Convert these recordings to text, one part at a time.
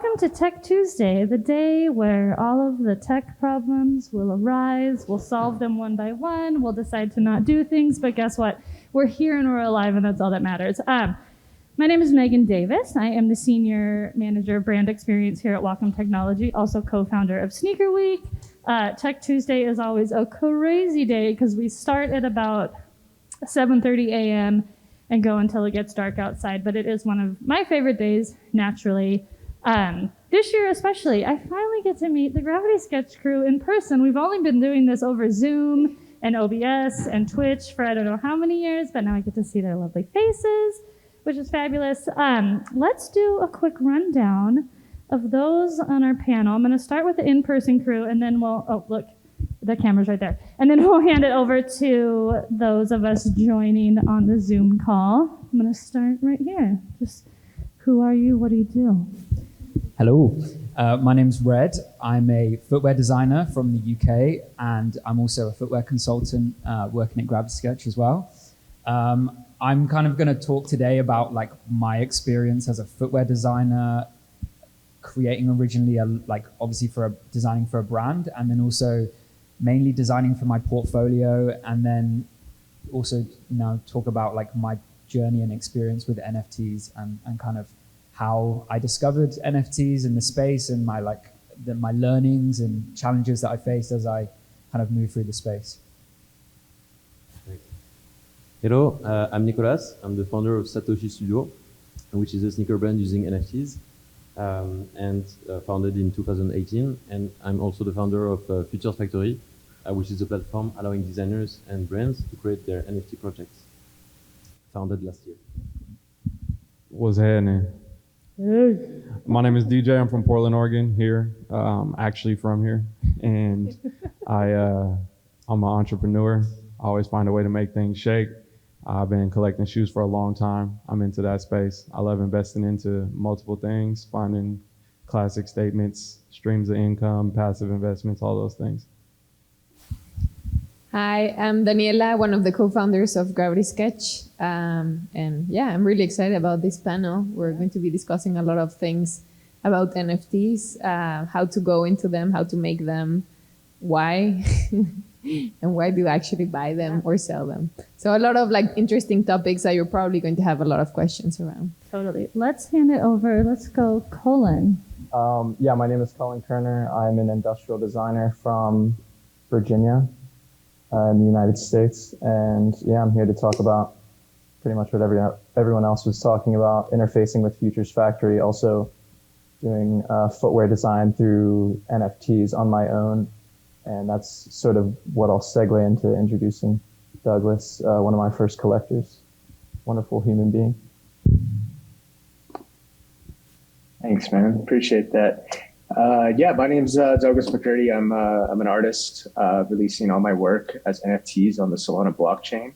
welcome to Tech Tuesday, the day where all of the tech problems will arise. We'll solve them one by one. We'll decide to not do things, but guess what? We're here and we're alive, and that's all that matters. My name is Megan Davis. I am the Senior Manager of Brand Experience here at Wacom Technology, also co-founder of SneakerWeek. Tech Tuesday is always a crazy day because we start at about 7:30 a.m. and go until it gets dark outside, but it is one of my favorite days, naturally. This year especially, I finally get to meet the Gravity Sketch crew in person. We've only been doing this over Zoom and OBS and Twitch for I don't know how many years, but now I get to see their lovely faces, which is fabulous. Let's do a quick rundown of those on our panel. I'm gonna start with the in-person crew and then oh look, the camera's right there. And then we'll hand it over to those of us joining on the Zoom call. I'm gonna start right here. Just who are you, what do you do? Hello, my name's Red. I'm a footwear designer from the UK, and I'm also a footwear consultant working at Gravity Sketch as well. I'm kind of going to talk today about like my experience as a footwear designer, creating originally obviously designing for a brand, and then also mainly designing for my portfolio, and then also talk about like my journey and experience with NFTs and kind of how I discovered NFTs in the space and my learnings and challenges that I faced as I kind of moved through the space. Hello, I'm Nicolas. I'm the founder of Satoshi Studio, which is a sneaker brand using NFTs, and founded in 2018. And I'm also the founder of Futures Factory, which is a platform allowing designers and brands to create their NFT projects. Founded last year. What's happening? Hey. My name is DJ. I'm from Portland, Oregon. Here, actually from here, and I'm an entrepreneur. I always find a way to make things shake. I've been collecting shoes for a long time. I'm into that space. I love investing into multiple things, finding classic statements, streams of income, passive investments, all those things. Hi, I'm Daniela, one of the co-founders of Gravity Sketch. And yeah, I'm really excited about this panel. We're going to be discussing a lot of things about NFTs, how to go into them, how to make them, why, and why do you actually buy them or sell them. So a lot of like interesting topics that you're probably going to have a lot of questions around. Totally. Let's hand it over. Let's go, Cullan. Yeah, my name is Cullan Kerner. I'm an industrial designer from Virginia. In the United States, and yeah, I'm here to talk about pretty much what everyone else was talking about, interfacing with Futures Factory, also doing footwear design through NFTs on my own, and that's sort of what I'll segue into introducing Douglas, one of my first collectors, wonderful human being. Thanks, man. Appreciate that. Yeah, my name's Douglas McCurdy. I'm an artist releasing all my work as NFTs on the Solana blockchain,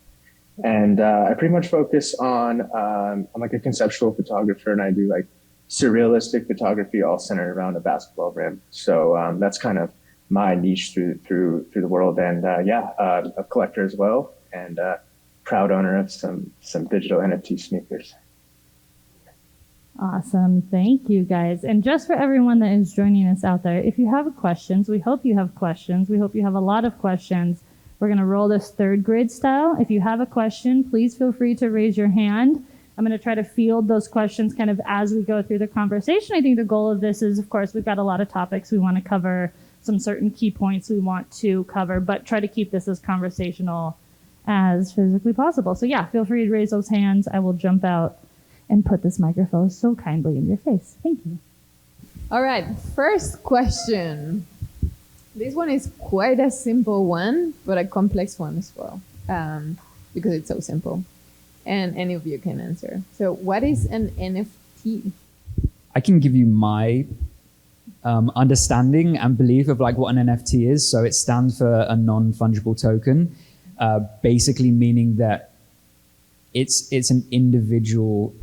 and I pretty much focus on I'm like a conceptual photographer, and I do like surrealistic photography, all centered around a basketball rim. So that's kind of my niche through the world, and yeah, a collector as well, and proud owner of some digital NFT sneakers. Awesome. Thank you, guys. And just for everyone that is joining us out there, if you have questions, we hope you have questions. We hope you have a lot of questions. We're going to roll this third grade style. If you have a question, please feel free to raise your hand. I'm going to try to field those questions kind of as we go through the conversation. I think the goal of this is, of course, we've got a lot of topics we want to cover, some certain key points we want to cover, but try to keep this as conversational as physically possible. So yeah, feel free to raise those hands. I will jump out and put this microphone so kindly in your face. Thank you. All right, first question. This one is quite a simple one, but a complex one as well, because it's so simple. And any of you can answer. So what is an NFT? I can give you my understanding and belief of like what an NFT is. So it stands for a non-fungible token, basically meaning that it's an individual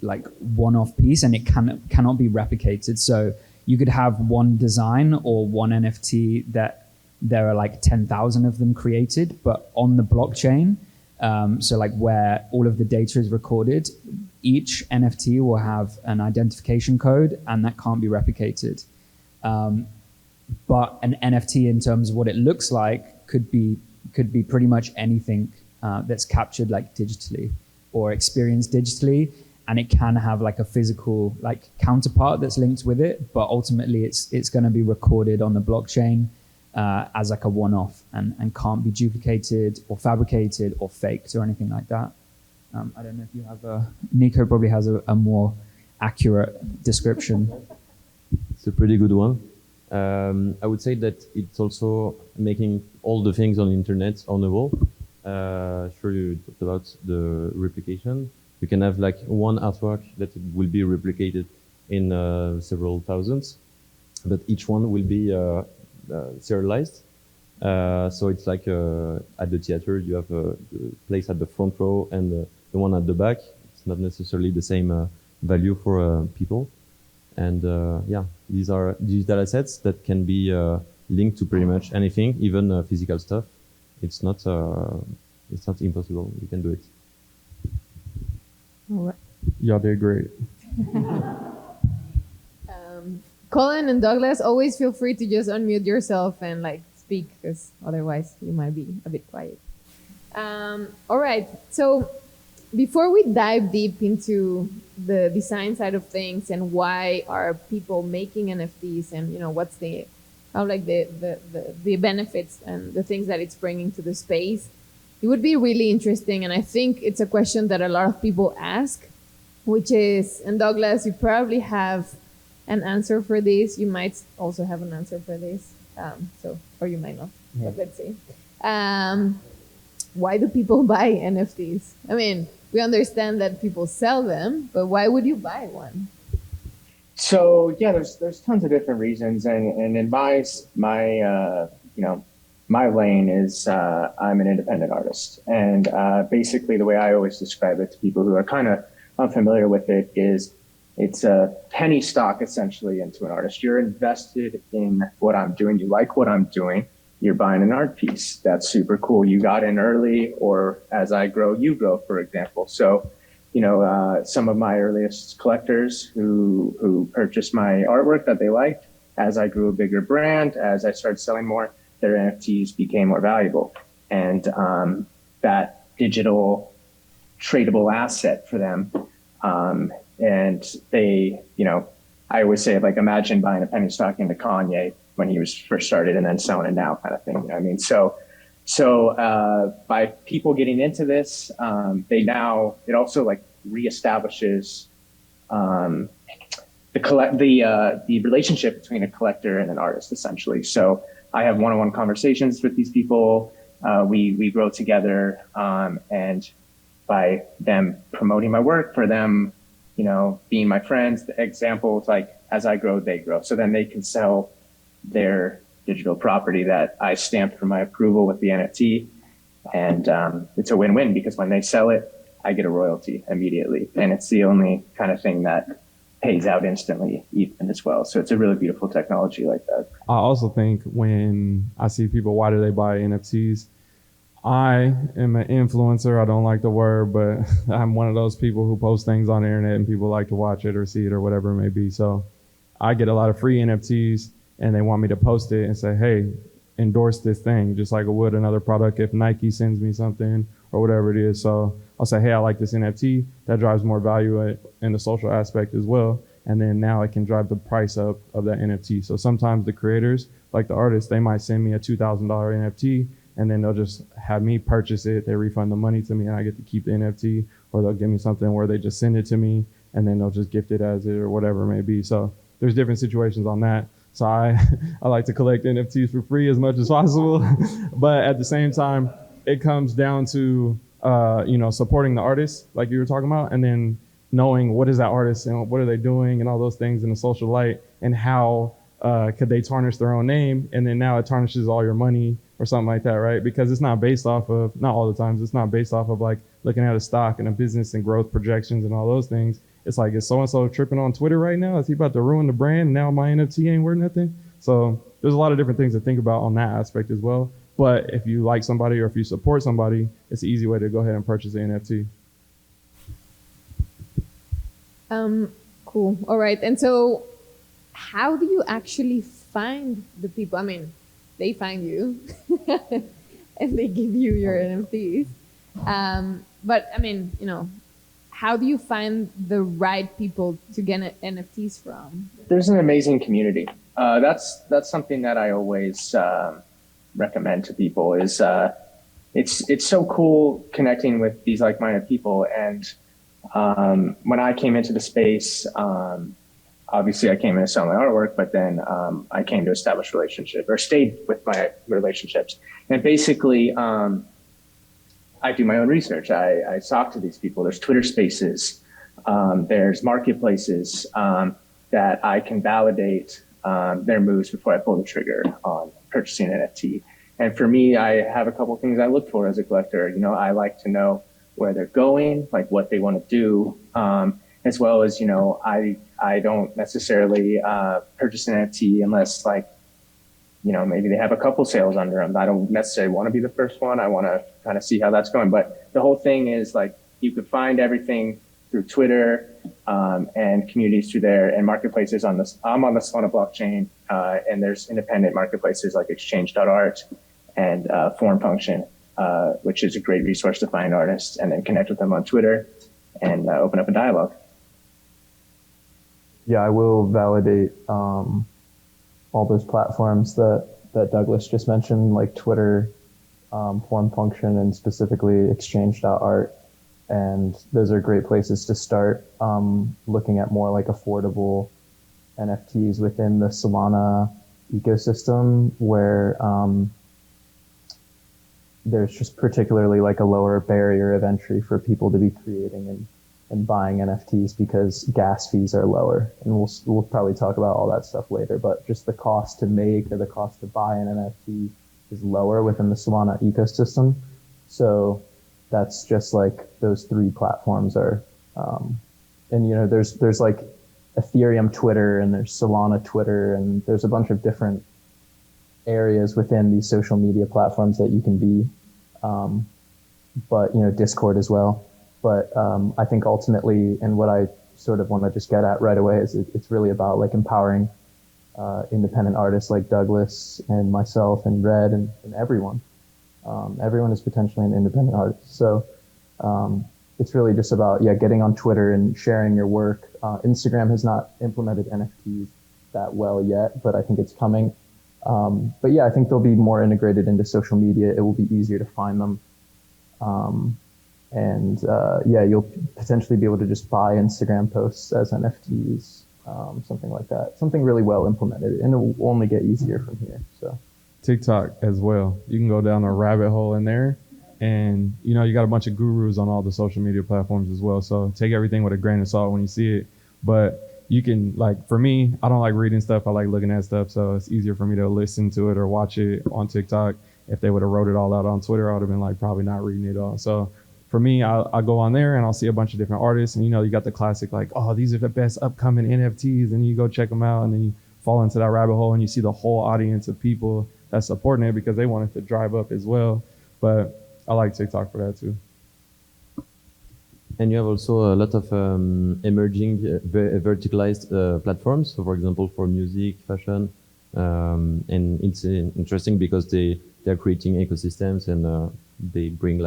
like one-off piece, and it cannot be replicated. So you could have one design or one NFT that there are like 10,000 of them created, but on the blockchain, so like where all of the data is recorded, each NFT will have an identification code, and that can't be replicated. But an NFT, in terms of what it looks like, could be pretty much anything that's captured like digitally or experienced digitally, and it can have like a physical like counterpart that's linked with it. But ultimately, it's going to be recorded on the blockchain as like a one-off, and can't be duplicated or fabricated or faked or anything like that. I don't know if you have Nico probably has a more accurate description. It's a pretty good one. I would say that it's also making all the things on the internet ownable. Sure, you talked about the replication. You can have like one artwork that will be replicated in several thousands, but each one will be serialized. So it's like at the theater, you have the place at the front row and the one at the back. It's not necessarily the same value for people. And yeah, these are digital assets that can be linked to pretty much anything, even physical stuff. It's not impossible. You can do it. All right. Y'all did great. Cullan and Douglas, always feel free to just unmute yourself and like speak, because otherwise you might be a bit quiet. All right. So before we dive deep into the design side of things and why are people making NFTs, and what's the benefits and the things that it's bringing to the space, it would be really interesting, and I think it's a question that a lot of people ask, which is, and Douglas, you probably have an answer for this. You might also have an answer for this, or you might not. Yeah. But let's see. Why do people buy NFTs? I mean, we understand that people sell them, but why would you buy one? So yeah, there's tons of different reasons, and in my lane is I'm an independent artist, and basically the way I always describe it to people who are kind of unfamiliar with it is it's a penny stock essentially into an artist. You're invested in what I'm doing. You like what I'm doing. You're buying an art piece. That's super cool. You got in early, or as I grow, you grow, for example. So, some of my earliest collectors who purchased my artwork that they liked, as I grew a bigger brand, as I started selling more, their NFTs became more valuable. And that digital tradable asset for them. And they, I always say, like, imagine buying a penny stock into Kanye when he was first started and then selling it now, kind of thing. You know what I mean? So by people getting into this, it also like reestablishes the relationship between a collector and an artist, essentially. So I have one-on-one conversations with these people. We grow together, and by them promoting my work, for them, being my friends, the example is like, as I grow, they grow. So then they can sell their digital property that I stamped for my approval with the NFT. And it's a win-win, because when they sell it, I get a royalty immediately. And it's the only kind of thing that pays out instantly even as well. So it's a really beautiful technology like that. I also think when I see people, why do they buy NFTs? I am an influencer. I don't like the word, but I'm one of those people who post things on the internet and people like to watch it or see it or whatever it may be. So I get a lot of free NFTs and they want me to post it and say, hey, endorse this thing, just like I would another product if Nike sends me something or whatever it is. So I'll say, hey, I like this NFT. That drives more value in the social aspect as well. And then now I can drive the price up of that NFT. So sometimes the creators, like the artists, they might send me a $2,000 NFT, and then they'll just have me purchase it. They refund the money to me and I get to keep the NFT, or they'll give me something where they just send it to me and then they'll just gift it as it or whatever it may be. So there's different situations on that. So I like to collect NFTs for free as much as possible. But at the same time, it comes down to, supporting the artist like you were talking about, and then knowing what is that artist and what are they doing and all those things in the social light, and how could they tarnish their own name, and then now it tarnishes all your money or something like that, right? Because it's not based off of, not all the times, it's not based off of like looking at a stock and a business and growth projections and all those things. It's like, is so-and-so tripping on Twitter right now? Is he about to ruin the brand? Now my NFT ain't worth nothing? So there's a lot of different things to think about on that aspect as well. But if you like somebody or if you support somebody, it's an easy way to go ahead and purchase an NFT. Cool. All right. And so, how do you actually find the people? I mean, they find you and they give you your NFTs. But I mean, how do you find the right people to get NFTs from? There's an amazing community. That's something that I always recommend to people. Is it's so cool connecting with these like-minded people. And when I came into the space, obviously I came in to sell my artwork, but then I came to establish relationship or stayed with my relationships. And basically, I do my own research. I talk to these people. There's Twitter spaces. There's marketplaces that I can validate their moves before I pull the trigger on purchasing an NFT. And for me, I have a couple of things I look for as a collector. I like to know where they're going, like what they want to do, as well as, I don't necessarily purchase an NFT unless maybe they have a couple sales under them. I don't necessarily want to be the first one. I want to kind of see how that's going. But the whole thing is you could find everything through Twitter and communities through there and marketplaces I'm on the Solana blockchain, and there's independent marketplaces like exchange.art and Form Function, which is a great resource to find artists and then connect with them on Twitter and open up a dialogue. Yeah, I will validate all those platforms that Douglas just mentioned, like Twitter, Form Function, and specifically exchange.art. And those are great places to start looking at more like affordable NFTs within the Solana ecosystem, where there's just particularly like a lower barrier of entry for people to be creating and buying NFTs because gas fees are lower. And we'll probably talk about all that stuff later, but just the cost to make or the cost to buy an NFT is lower within the Solana ecosystem. So that's just like those three platforms are, and there's like Ethereum Twitter and there's Solana Twitter, and there's a bunch of different areas within these social media platforms that you can be, but Discord as well. But I think ultimately, and what I sort of want to just get at right away is it's really about like empowering independent artists like Douglas and myself and Red and everyone. Everyone is potentially an independent artist. So it's really just about, getting on Twitter and sharing your work. Instagram has not implemented NFTs that well yet, but I think it's coming. But I think they'll be more integrated into social media. It will be easier to find them. And you'll potentially be able to just buy Instagram posts as NFTs, something like that. Something really well implemented, and it will only get easier from here. So TikTok as well. You can go down a rabbit hole in there, and you got a bunch of gurus on all the social media platforms as well. So take everything with a grain of salt when you see it. But you can, for me, I don't like reading stuff. I like looking at stuff. So it's easier for me to listen to it or watch it on TikTok. If they would have wrote it all out on Twitter, I would have been probably not reading it all. So for me, I'll go on there and I'll see a bunch of different artists, and you got the classic these are the best upcoming NFTs, and you go check them out, and then you fall into that rabbit hole and you see the whole audience of people that's supporting it because they want it to drive up as well. But I like TikTok for that too. And you have also a lot of emerging verticalized platforms. So, for example, for music, fashion, and it's interesting because they're creating ecosystems, and they bring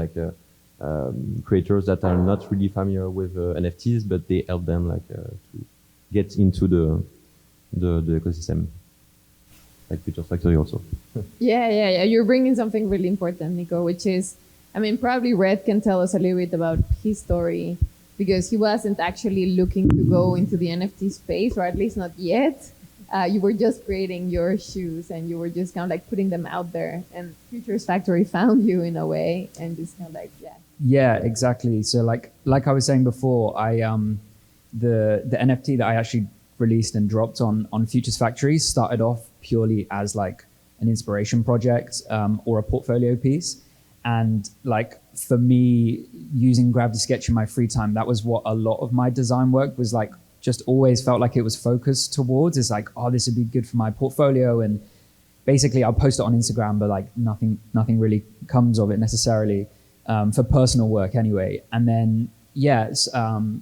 creators that are not really familiar with NFTs, but they help them to get into the ecosystem, like Future Factory also. Yeah. You're bringing something really important, Nico, which is, probably Red can tell us a little bit about his story, because he wasn't actually looking to go into the NFT space, or at least not yet. You were just creating your shoes, and you were just kind of putting them out there, and Futures Factory found you in a way, and just kind of Yeah, exactly. So like I was saying before, I the NFT that I actually released and dropped on Futures Factory started off purely as an inspiration project or a portfolio piece. And for me, using Gravity Sketch in my free time, that was what a lot of my design work was just always felt like it was focused towards. It's this would be good for my portfolio. And basically I'll post it on Instagram, but nothing really comes of it necessarily, for personal work anyway. And then,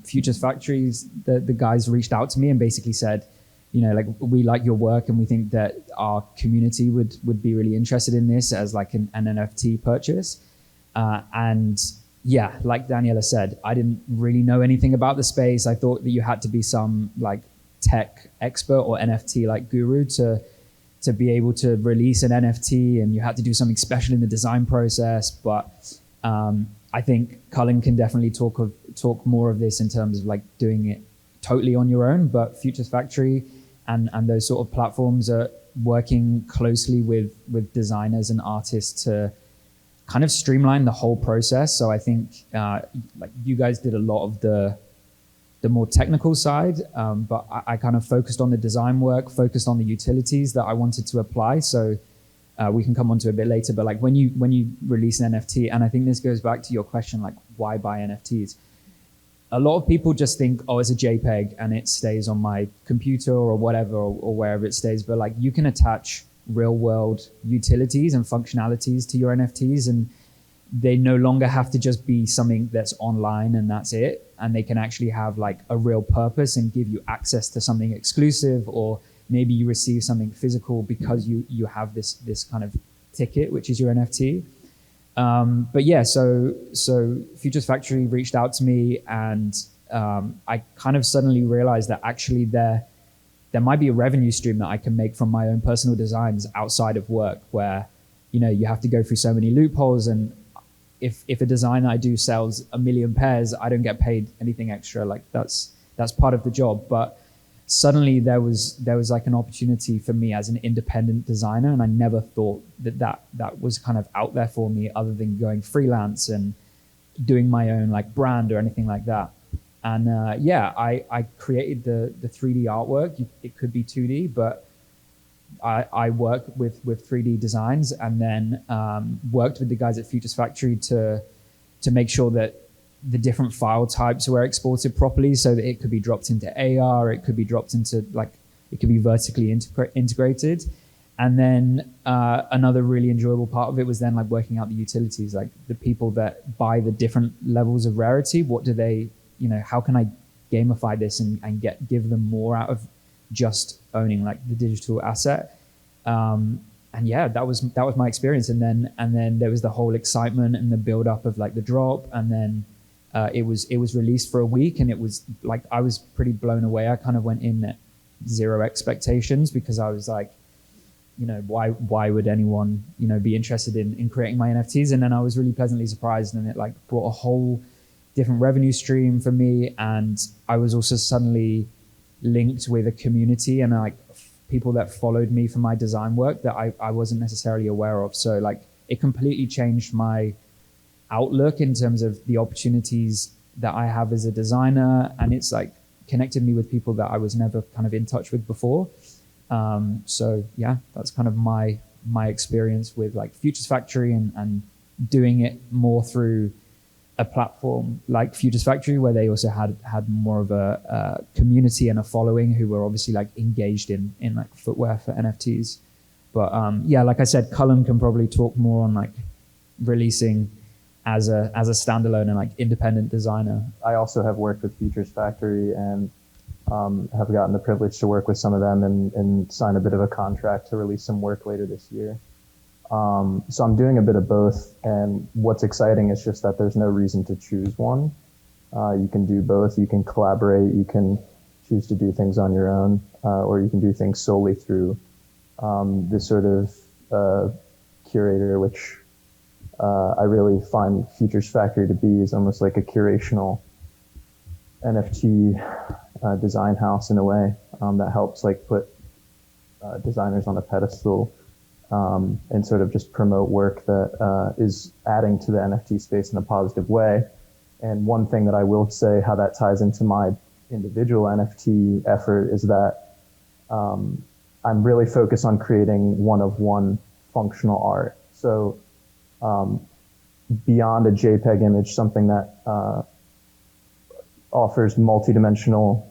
Futures Factories, the guys reached out to me and basically said, you know, like, we like your work and we think that our community would be really interested in this as like an NFT purchase. And yeah, like Daniela said, I didn't really know anything about the space. I thought that you had to be some like tech expert or NFT like guru to be able to release an NFT, and you had to do something special in the design process. But I think Cullan can definitely talk more of this in terms of like doing it totally on your own. But Futures Factory and those sort of platforms are working closely with designers and artists to kind of streamline the whole process. So I think like you guys did a lot of the more technical side, but I kind of focused on the design work, focused on the utilities that I wanted to apply. So we can come on to a bit later, but like when you release an NFT, and I think this goes back to your question, like why buy NFTs? A lot of people just think, oh, it's a JPEG and it stays on my computer or whatever, or wherever it stays. But like you can attach real world utilities and functionalities to your NFTs, and they no longer have to just be something that's online and that's it. And they can actually have like a real purpose and give you access to something exclusive, or maybe you receive something physical because you have this kind of ticket, which is your NFT. But yeah, so Futures Factory reached out to me, and I kind of suddenly realized that actually there might be a revenue stream that I can make from my own personal designs outside of work, where, you know, you have to go through so many loopholes, and if a design I do sells 1 million pairs, I don't get paid anything extra. Like that's part of the job. But suddenly there was like an opportunity for me as an independent designer, and I never thought that was kind of out there for me, other than going freelance and doing my own like brand or anything like that. And I created the 3D artwork. It could be 2D, but I work with 3D designs, and then worked with the guys at Futures Factory to make sure that the different file types were exported properly, so that it could be dropped into AR, it could be dropped into it could be vertically integrated. And then another really enjoyable part of it was then like working out the utilities, like the people that buy the different levels of rarity. What do they, you know, how can I gamify this and give them more out of just owning like the digital asset? And yeah, that was my experience. And then there was the whole excitement and the build up of like the drop, and then it was released for a week, and it was like I was pretty blown away. I kind of went in at zero expectations, because I was like, you know, why would anyone, you know, be interested in creating my NFTs? And then I was really pleasantly surprised, and it like brought a whole different revenue stream for me. And I was also suddenly linked with a community and like people that followed me for my design work that I wasn't necessarily aware of. So like it completely changed my outlook in terms of the opportunities that I have as a designer, and it's like connected me with people that I was never kind of in touch with before. So yeah, that's kind of my experience with like Futures Factory and doing it more through a platform like Futures Factory, where they also had more of a community and a following who were obviously like engaged in like footwear for NFTs. But yeah, like I said, Cullan can probably talk more on like releasing as a standalone and like independent designer. I also have worked with Futures Factory and have gotten the privilege to work with some of them and sign a bit of a contract to release some work later this year. So I'm doing a bit of both, and what's exciting is just that there's no reason to choose one. You can do both. You can collaborate. You can choose to do things on your own, or you can do things solely through this sort of curator, which I really find Futures Factory to be is almost like a curational NFT design house in a way, that helps like put designers on a pedestal and sort of just promote work that is adding to the NFT space in a positive way. And one thing that I will say how that ties into my individual NFT effort is that I'm really focused on creating one-of-one functional art. So beyond a JPEG image, something that offers multidimensional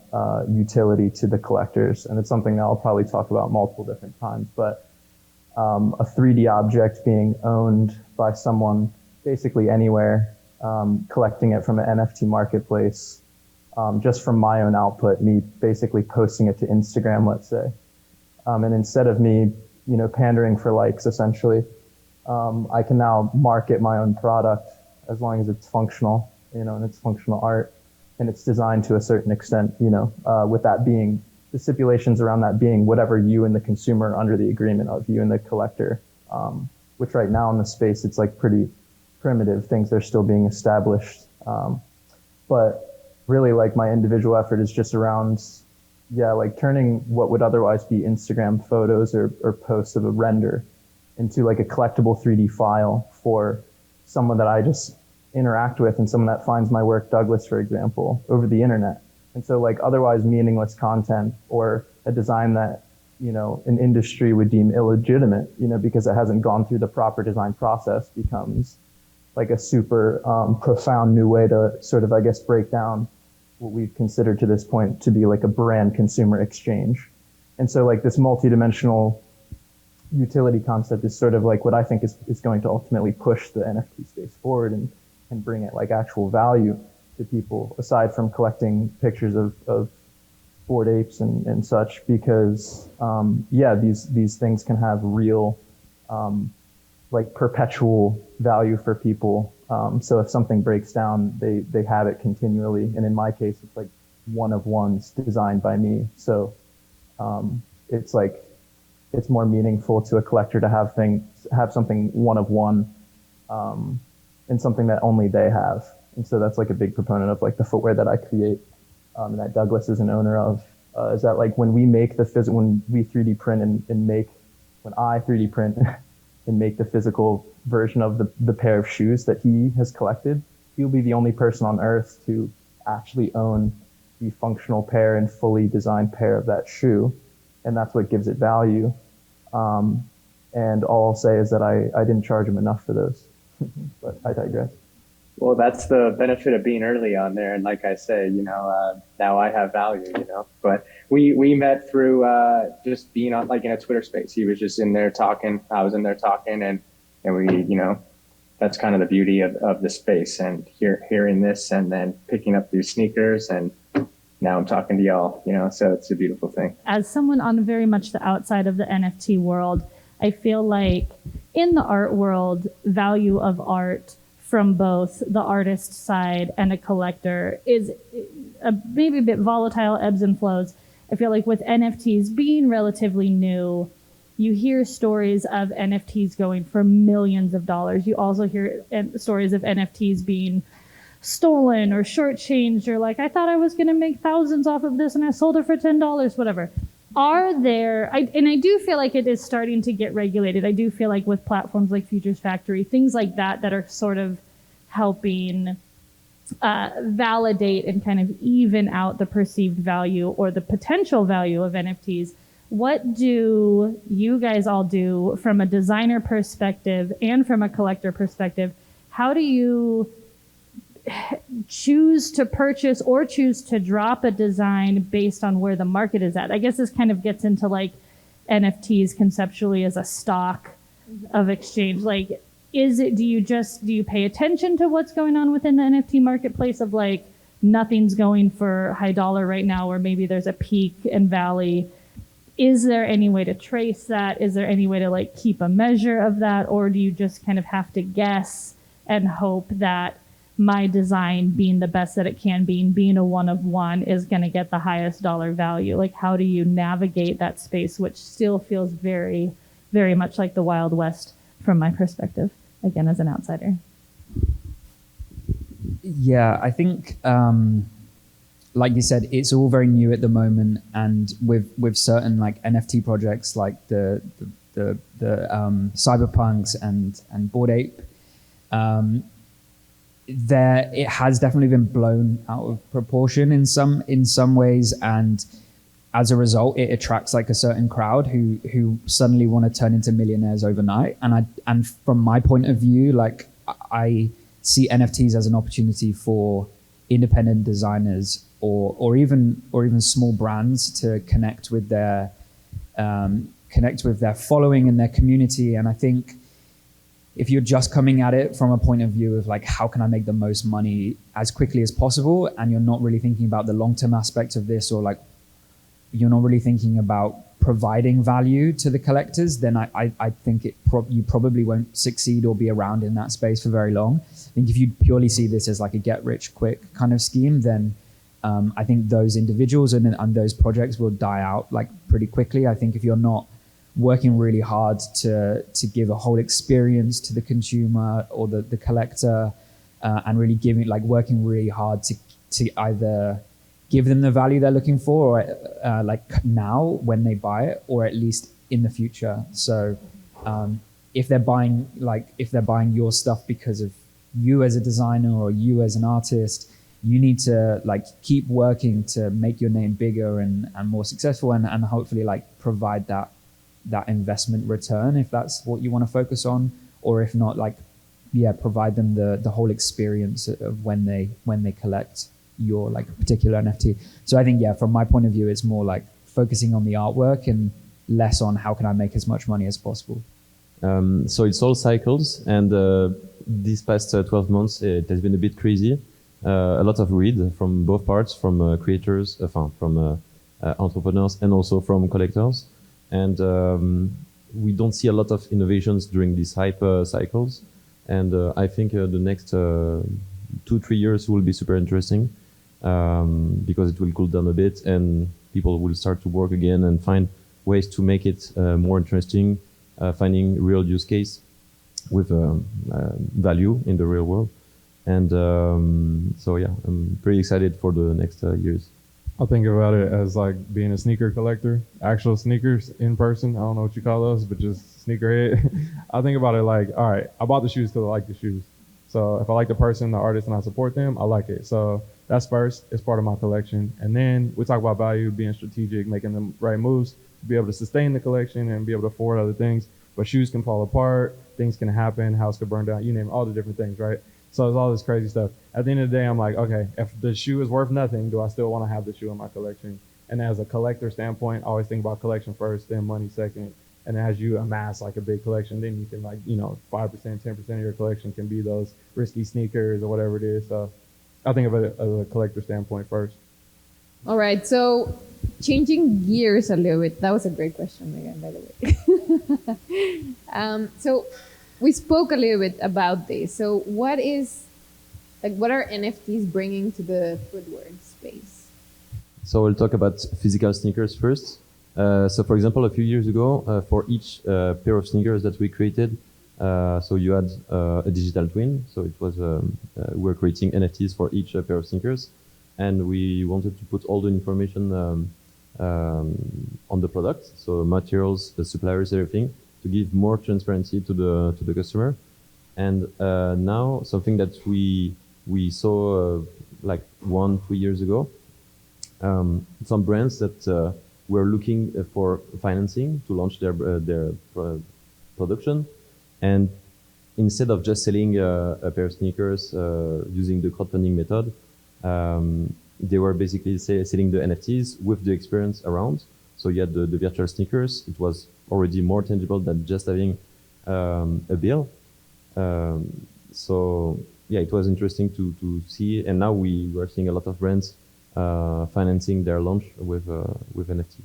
utility to the collectors. And it's something that I'll probably talk about multiple different times. But a 3D object being owned by someone basically anywhere collecting it from an NFT marketplace, just from my own output, me basically posting it to Instagram, let's say. And instead of me, pandering for likes, essentially, I can now market my own product as long as it's functional, and it's functional art, and it's designed to a certain extent, with that being, the stipulations around that being whatever you and the consumer are under the agreement of, you and the collector, which right now in the space, it's like pretty primitive things. They're still being established. But really, like, my individual effort is just around, like turning what would otherwise be Instagram photos or posts of a render into like a collectible 3D file for someone that I just interact with, and someone that finds my work, Douglas, for example, over the internet. And so like otherwise meaningless content, or a design that, an industry would deem illegitimate, because it hasn't gone through the proper design process, becomes like a super profound new way to sort of, I guess, break down what we've considered to this point to be like a brand consumer exchange. And so like this multidimensional utility concept is sort of like what I think is going to ultimately push the NFT space forward and bring it like actual value to people, aside from collecting pictures of Bored Apes and such, because these things can have real like perpetual value for people. So if something breaks down, they have it continually. And in my case, it's like one of ones designed by me. So it's like, it's more meaningful to a collector to have something one of one, and something that only they have. And so that's like a big proponent of like the footwear that I create, and that Douglas is an owner of, is that like when we make when we 3D print when I 3D print and make the physical version of the pair of shoes that he has collected, he'll be the only person on earth to actually own the functional pair and fully designed pair of that shoe. And that's what gives it value. And all I'll say is that I didn't charge him enough for those, but I digress. Well, that's the benefit of being early on there. And like I say, now I have value, but we met through, just being on like in a Twitter space. He was just in there talking, I was in there talking, and we, that's kind of the beauty of the space, and hearing this and then picking up these sneakers, and now I'm talking to y'all, so it's a beautiful thing. As someone on very much the outside of the NFT world, I feel like in the art world, value of art from both the artist side and a collector is maybe a bit volatile, ebbs and flows. I feel like with NFTs being relatively new, you hear stories of NFTs going for millions of dollars. You also hear stories of NFTs being stolen or shortchanged, or like, I thought I was going to make thousands off of this and I sold it for $10, whatever. Are there, and I do feel like it is starting to get regulated. I do feel like with platforms like Futures Factory, things like that are sort of helping validate and kind of even out the perceived value or the potential value of NFTs. What do you guys all do from a designer perspective and from a collector perspective? How do you choose to purchase or choose to drop a design based on where the market is at? I guess this kind of gets into like NFTs conceptually as a stock of exchange. Like, do you pay attention to what's going on within the NFT marketplace of like, nothing's going for high dollar right now, or maybe there's a peak and valley? Is there any way to trace that? Is there any way to like keep a measure of that? Or do you just kind of have to guess and hope that my design being the best that it can be, and being a one of one, is going to get the highest dollar value? Like, how do you navigate that space, which still feels very, very much like the Wild West from my perspective, again, as an outsider? Yeah, I think, like you said, it's all very new at the moment, and with certain like NFT projects like the Cyberpunks and Bored Ape, it has definitely been blown out of proportion in some ways, and as a result, it attracts like a certain crowd who suddenly want to turn into millionaires overnight. And from my point of view, like, I see NFTs as an opportunity for independent designers or even small brands to connect with their following and their community. And I think if you're just coming at it from a point of view of like, how can I make the most money as quickly as possible, and you're not really thinking about the long-term aspect of this, or like you're not really thinking about providing value to the collectors, then I think you probably won't succeed or be around in that space for very long. I think if you purely see this as like a get-rich-quick kind of scheme, then I think those individuals and those projects will die out like pretty quickly. I think if you're not working really hard to give a whole experience to the consumer or the collector, and really working really hard to either give them the value they're looking for, or like now when they buy it, or at least in the future. So if they're buying your stuff because of you as a designer or you as an artist, you need to like keep working to make your name bigger and more successful, and hopefully like provide that investment return if that's what you want to focus on, or if not, like provide them the whole experience of when they collect your like particular NFT. So I think from my point of view, it's more like focusing on the artwork and less on how can I make as much money as possible. So it's all cycles, and these past 12 months it has been a bit crazy. A lot of greed from both parts, from creators, from entrepreneurs, and also from collectors. And we don't see a lot of innovations during these hype cycles. And I think the next 2-3 years will be super interesting, because it will cool down a bit and people will start to work again and find ways to make it more interesting, finding real use case with value in the real world. And so I'm pretty excited for the next years. I think about it as like being a sneaker collector, actual sneakers in person. I don't know what you call those, but just sneakerhead. I think about it like, all right, I bought the shoes because I like the shoes. So if I like the person, the artist, and I support them, I like it. So that's first. It's part of my collection. And then we talk about value, being strategic, making the right moves to be able to sustain the collection and be able to afford other things. But shoes can fall apart, things can happen, house could burn down, you name it, all the different things, right? So it's all this crazy stuff. At the end of the day, I'm like, okay, if the shoe is worth nothing, do I still want to have the shoe in my collection? And as a collector standpoint, I always think about collection first, then money second. And as you amass like a big collection, then you can 5%, 10% of your collection can be those risky sneakers or whatever it is. So I think of it as a collector standpoint first. All right, so changing gears a little bit. That was a great question, Megan, by the way. So we spoke a little bit about this. So what are NFTs bringing to the footwear space? So we'll talk about physical sneakers first. So for example, a few years ago, for each pair of sneakers that we created, so you had a digital twin. So it was, we're creating NFTs for each pair of sneakers. And we wanted to put all the information on the product. So materials, the suppliers, everything, to give more transparency to the customer. And now something that we saw like 1-2 years ago, some brands that were looking for financing to launch their production, and instead of just selling a pair of sneakers using the crowdfunding method, they were basically selling the NFTs with the experience around. So you had the virtual sneakers. It was already more tangible than just having a bill. So yeah, it was interesting to see. And now we were seeing a lot of brands financing their launch with NFT.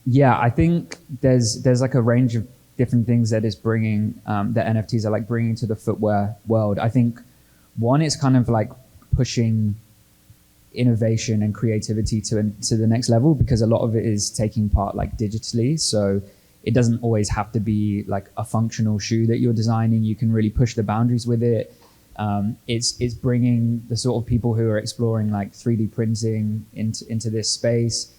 Yeah, I think there's like a range of different things that is bringing that NFTs are like bringing to the footwear world. I think one is kind of like pushing innovation and creativity to the next level, because a lot of it is taking part like digitally. So it doesn't always have to be like a functional shoe that you're designing. You can really push the boundaries with it. It's bringing the sort of people who are exploring like 3D printing into this space,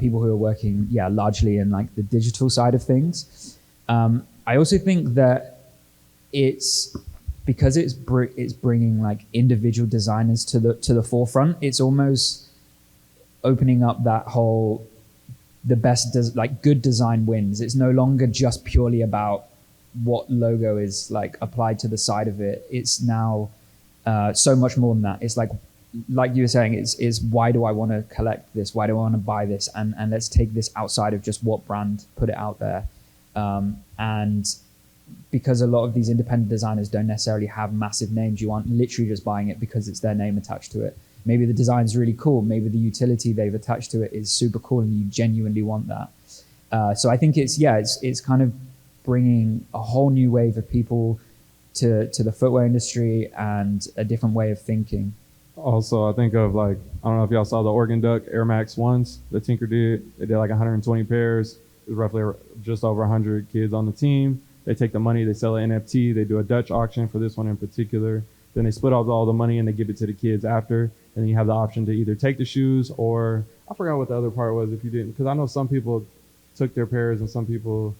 people who are working largely in like the digital side of things. I also think that it's because it's bringing like individual designers to the forefront. It's almost opening up that whole good design wins. It's no longer just purely about what logo is like applied to the side of it. It's now so much more than that. It's like you were saying, is why do I want to collect this? Why do I want to buy this? And let's take this outside of just what brand put it out there. And because a lot of these independent designers don't necessarily have massive names, you aren't literally just buying it because it's their name attached to it. Maybe the design's really cool. Maybe the utility they've attached to it is super cool and you genuinely want that. So I think it's kind of bringing a whole new wave of people to the footwear industry and a different way of thinking. Also, I think of like, I don't know if y'all saw the Oregon Duck Air Max 1s that Tinker did. They did like 120 pairs. It was roughly just over 100 kids on the team. They take the money, they sell an NFT, they do a Dutch auction for this one in particular. Then they split off all the money and they give it to the kids after. And then you have the option to either take the shoes or, I forgot what the other part was if you didn't, because I know some people took their pairs and some people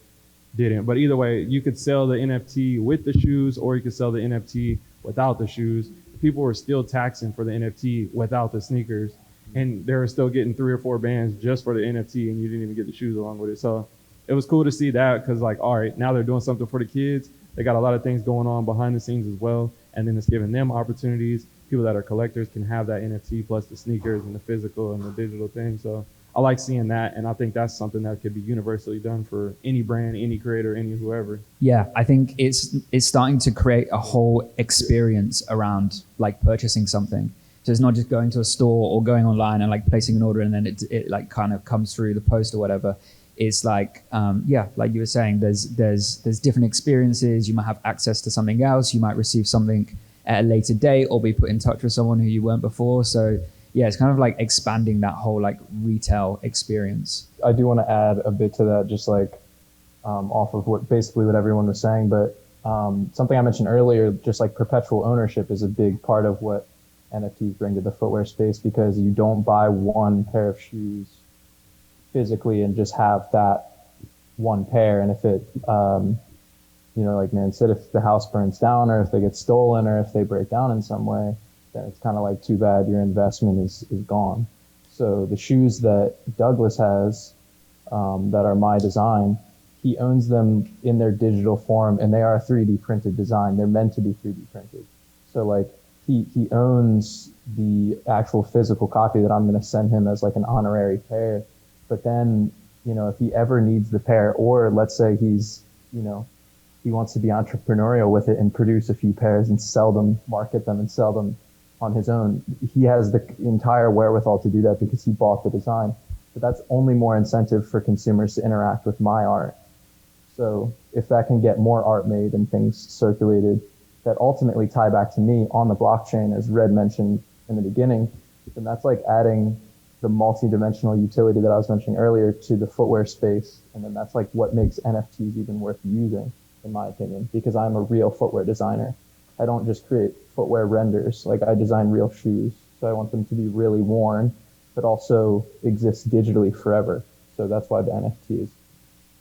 didn't. But either way, you could sell the NFT with the shoes or you could sell the NFT without the shoes. People were still taxing for the NFT without the sneakers. And they were still getting 3 or 4 bands just for the NFT and you didn't even get the shoes along with it. So it was cool to see that because like, all right, now they're doing something for the kids. They got a lot of things going on behind the scenes as well. And then it's giving them opportunities. People that are collectors can have that NFT plus the sneakers and the physical and the digital thing. So I like seeing that. And I think that's something that could be universally done for any brand, any creator, any whoever. Yeah, I think it's starting to create a whole experience around like purchasing something. So it's not just going to a store or going online and like placing an order and then it like kind of comes through the post or whatever. It's like, like you were saying, there's different experiences. You might have access to something else. You might receive something at a later date or be put in touch with someone who you weren't before. So yeah, it's kind of like expanding that whole like retail experience. I do want to add a bit to that, just like off of what everyone was saying. But something I mentioned earlier, just like perpetual ownership is a big part of what NFTs bring to the footwear space, because you don't buy one pair of shoes physically and just have that one pair. And if it, like Nan said, if the house burns down or if they get stolen or if they break down in some way, then it's kind of like too bad, your investment is gone. So the shoes that Douglas has that are my design, he owns them in their digital form and they are 3D printed design. They're meant to be 3D printed. So like he owns the actual physical copy that I'm going to send him as like an honorary pair. But then, if he ever needs the pair, or let's say he's, he wants to be entrepreneurial with it and produce a few pairs and sell them, market them and sell them on his own, he has the entire wherewithal to do that because he bought the design. But that's only more incentive for consumers to interact with my art. So if that can get more art made and things circulated that ultimately tie back to me on the blockchain, as Red mentioned in the beginning, then that's like adding the multi-dimensional utility that I was mentioning earlier to the footwear space. And then that's like what makes NFTs even worth using, in my opinion, because I'm a real footwear designer. I don't just create footwear renders. Like I design real shoes. So I want them to be really worn, but also exist digitally forever. So that's why the NFTs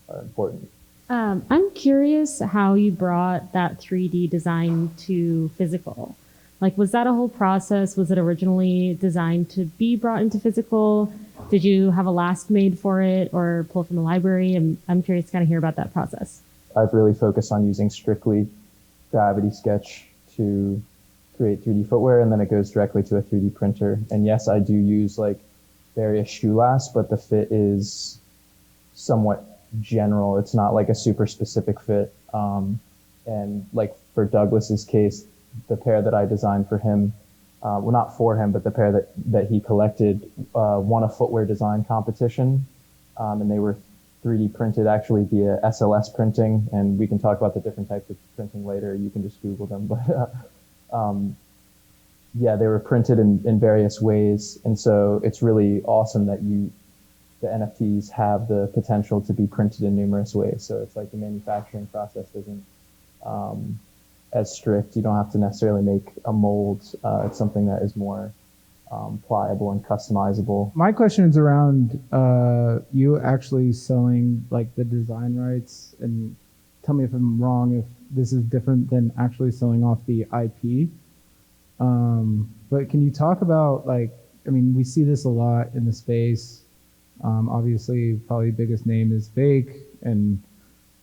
are important. I'm curious how you brought that 3D design to physical. Like, was that a whole process? Was it originally designed to be brought into physical? Did you have a last made for it or pull from the library? I'm curious to kind of hear about that process. I've really focused on using strictly Gravity Sketch to create 3D footwear, and then it goes directly to a 3D printer. And yes, I do use like various shoe lasts, but the fit is somewhat general. It's not like a super specific fit. And like for Douglas's case, the pair that I designed for him, well, not for him, but the pair that he collected, won a footwear design competition. And they were 3D printed actually via SLS printing. And we can talk about the different types of printing later. You can just Google them. But yeah, they were printed in various ways. And so it's really awesome that the NFTs have the potential to be printed in numerous ways. So it's like the manufacturing process isn't as strict. You don't have to necessarily make a mold. It's something that is more pliable and customizable. My question is around you actually selling like the design rights, and tell me if I'm wrong, if this is different than actually selling off the IP. But can you talk about we see this a lot in the space. Obviously, probably the biggest name is Fake, and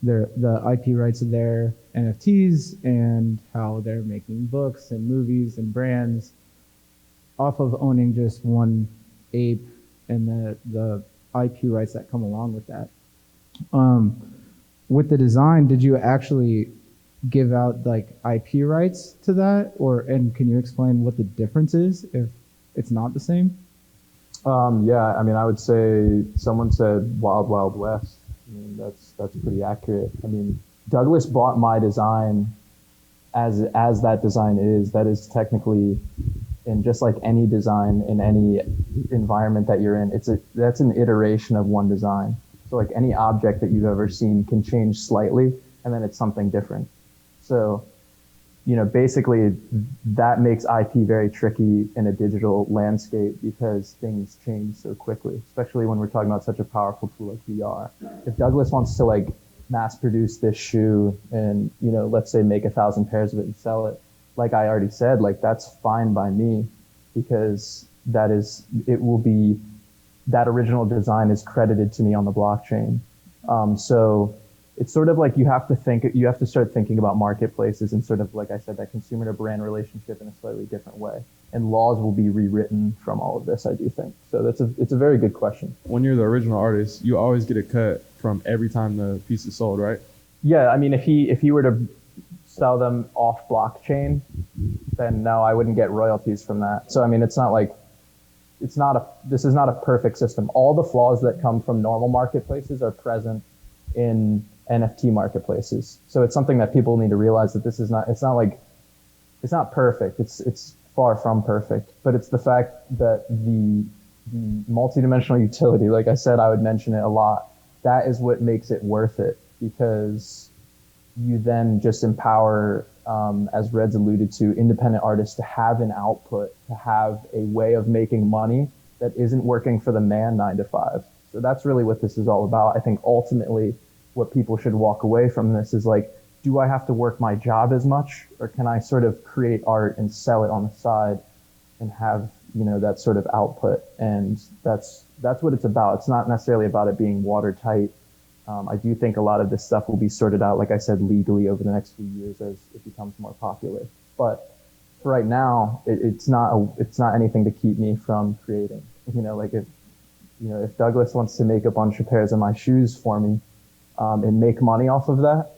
the IP rights of their NFTs and how they're making books and movies and brands off of owning just one ape and the IP rights that come along with that. With the design, did you actually give out like IP rights to that, and can you explain what the difference is if it's not the same? Yeah, I mean, I would say someone said Wild Wild West. I mean, that's pretty accurate. I mean, Douglas bought my design as that design is. That is technically, in just like any design in any environment that you're in, that's an iteration of one design. So like any object that you've ever seen can change slightly, and then it's something different. So, you know, basically that makes IP very tricky in a digital landscape because things change so quickly, especially when we're talking about such a powerful tool like VR. If Douglas wants to like mass produce this shoe and, you know, let's say make 1,000 pairs of it and sell it, like I already said, like that's fine by me because that original design is credited to me on the blockchain. So it's sort of like you have to start thinking about marketplaces and sort of, like I said, that consumer to brand relationship in a slightly different way. And laws will be rewritten from all of this, I do think. So it's a very good question. When you're the original artist, you always get a cut from every time the piece is sold, right? Yeah, I mean, if he were to sell them off blockchain, then no, I wouldn't get royalties from that. So I mean, this is not a perfect system. All the flaws that come from normal marketplaces are present in NFT marketplaces. So it's something that people need to realize that it's not perfect. It's far from perfect, but it's the fact that the multidimensional utility, like I said, I would mention it a lot. That is what makes it worth it, because you then just empower, as Red's alluded to, independent artists to have an output, to have a way of making money that isn't working for the man 9 to 5. So that's really what this is all about. I think ultimately what people should walk away from this is like, do I have to work my job as much, or can I sort of create art and sell it on the side and have, you know, that sort of output? And that's what it's about. It's not necessarily about it being watertight. I do think a lot of this stuff will be sorted out, like I said, legally over the next few years as it becomes more popular. But for right now, it's not anything to keep me from creating. You know, like if Douglas wants to make a bunch of pairs of my shoes for me, and make money off of that,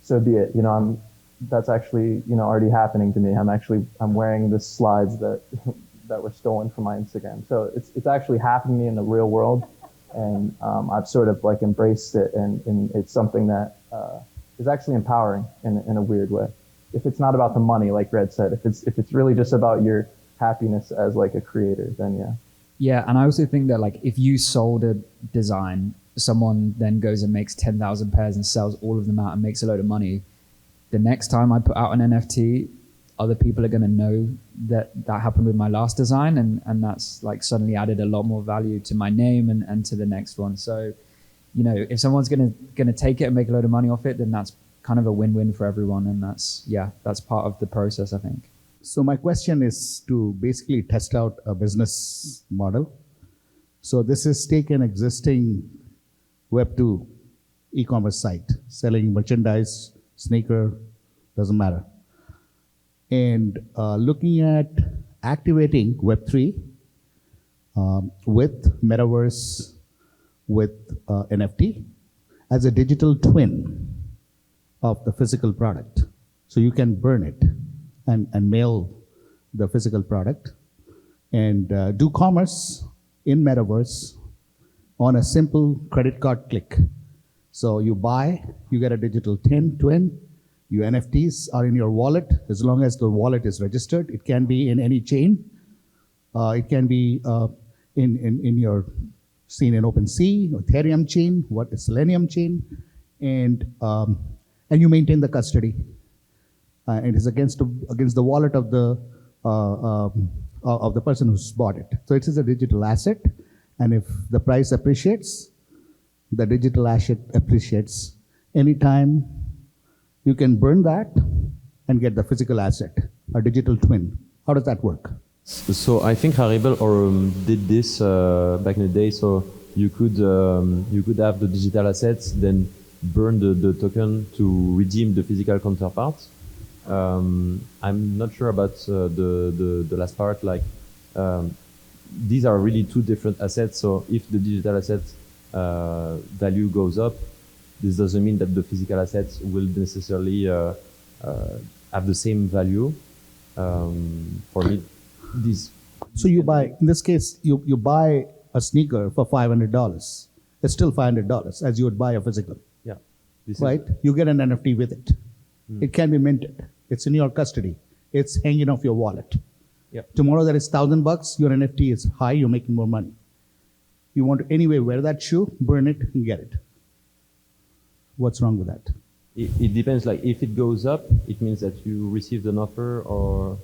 so be it. You know, that's actually, you know, already happening to me. I'm wearing the slides that were stolen from my Instagram. So it's actually happening to me in the real world. And I've sort of like embraced it, and it's something that is actually empowering in a weird way. If it's not about the money, like Red said, if it's really just about your happiness as like a creator, then yeah. Yeah, and I also think that like if you sold a design, someone then goes and makes 10,000 pairs and sells all of them out and makes a load of money, the next time I put out an NFT, other people are going to know that happened with my last design, and that's like suddenly added a lot more value to my name and to the next one. So, you know, if someone's going to take it and make a load of money off it, then that's kind of a win-win for everyone, and that's part of the process, I think. So my question is to basically test out a business model. So this is take an existing Web2 e-commerce site selling merchandise, sneaker, doesn't matter, and looking at activating Web3 with Metaverse, with NFT as a digital twin of the physical product. So you can burn it and mail the physical product and do commerce in Metaverse on a simple credit card click. So you buy, you get a digital twin, your NFTs are in your wallet as long as the wallet is registered. It can be in any chain. It can be in your seen in OpenSea, Ethereum chain, what is Selenium chain, and you maintain the custody. And it is against the wallet of the person who's bought it. So it is a digital asset, and if the price appreciates, the digital asset appreciates. Anytime you can burn that and get the physical asset, a digital twin. How does that work? So I think Haribo did this back in the day. So you could have the digital assets, then burn the token to redeem the physical counterpart. I'm not sure about the last part. Like these are really two different assets. So if the digital asset value goes up, this doesn't mean that the physical assets will necessarily have the same value. For me, this. So you buy, in this case, you buy a sneaker for $500. It's still $500 as you would buy a physical, Yeah. This right? Is, You get an NFT with it. It can be minted. It's in your custody. It's hanging off your wallet. yeah. Tomorrow that is $1,000. Your NFT is high. You're making more money. You want to anyway wear that shoe, burn it, and get it. What's wrong with that? It depends. Like if it goes up, it means that you received an offer, or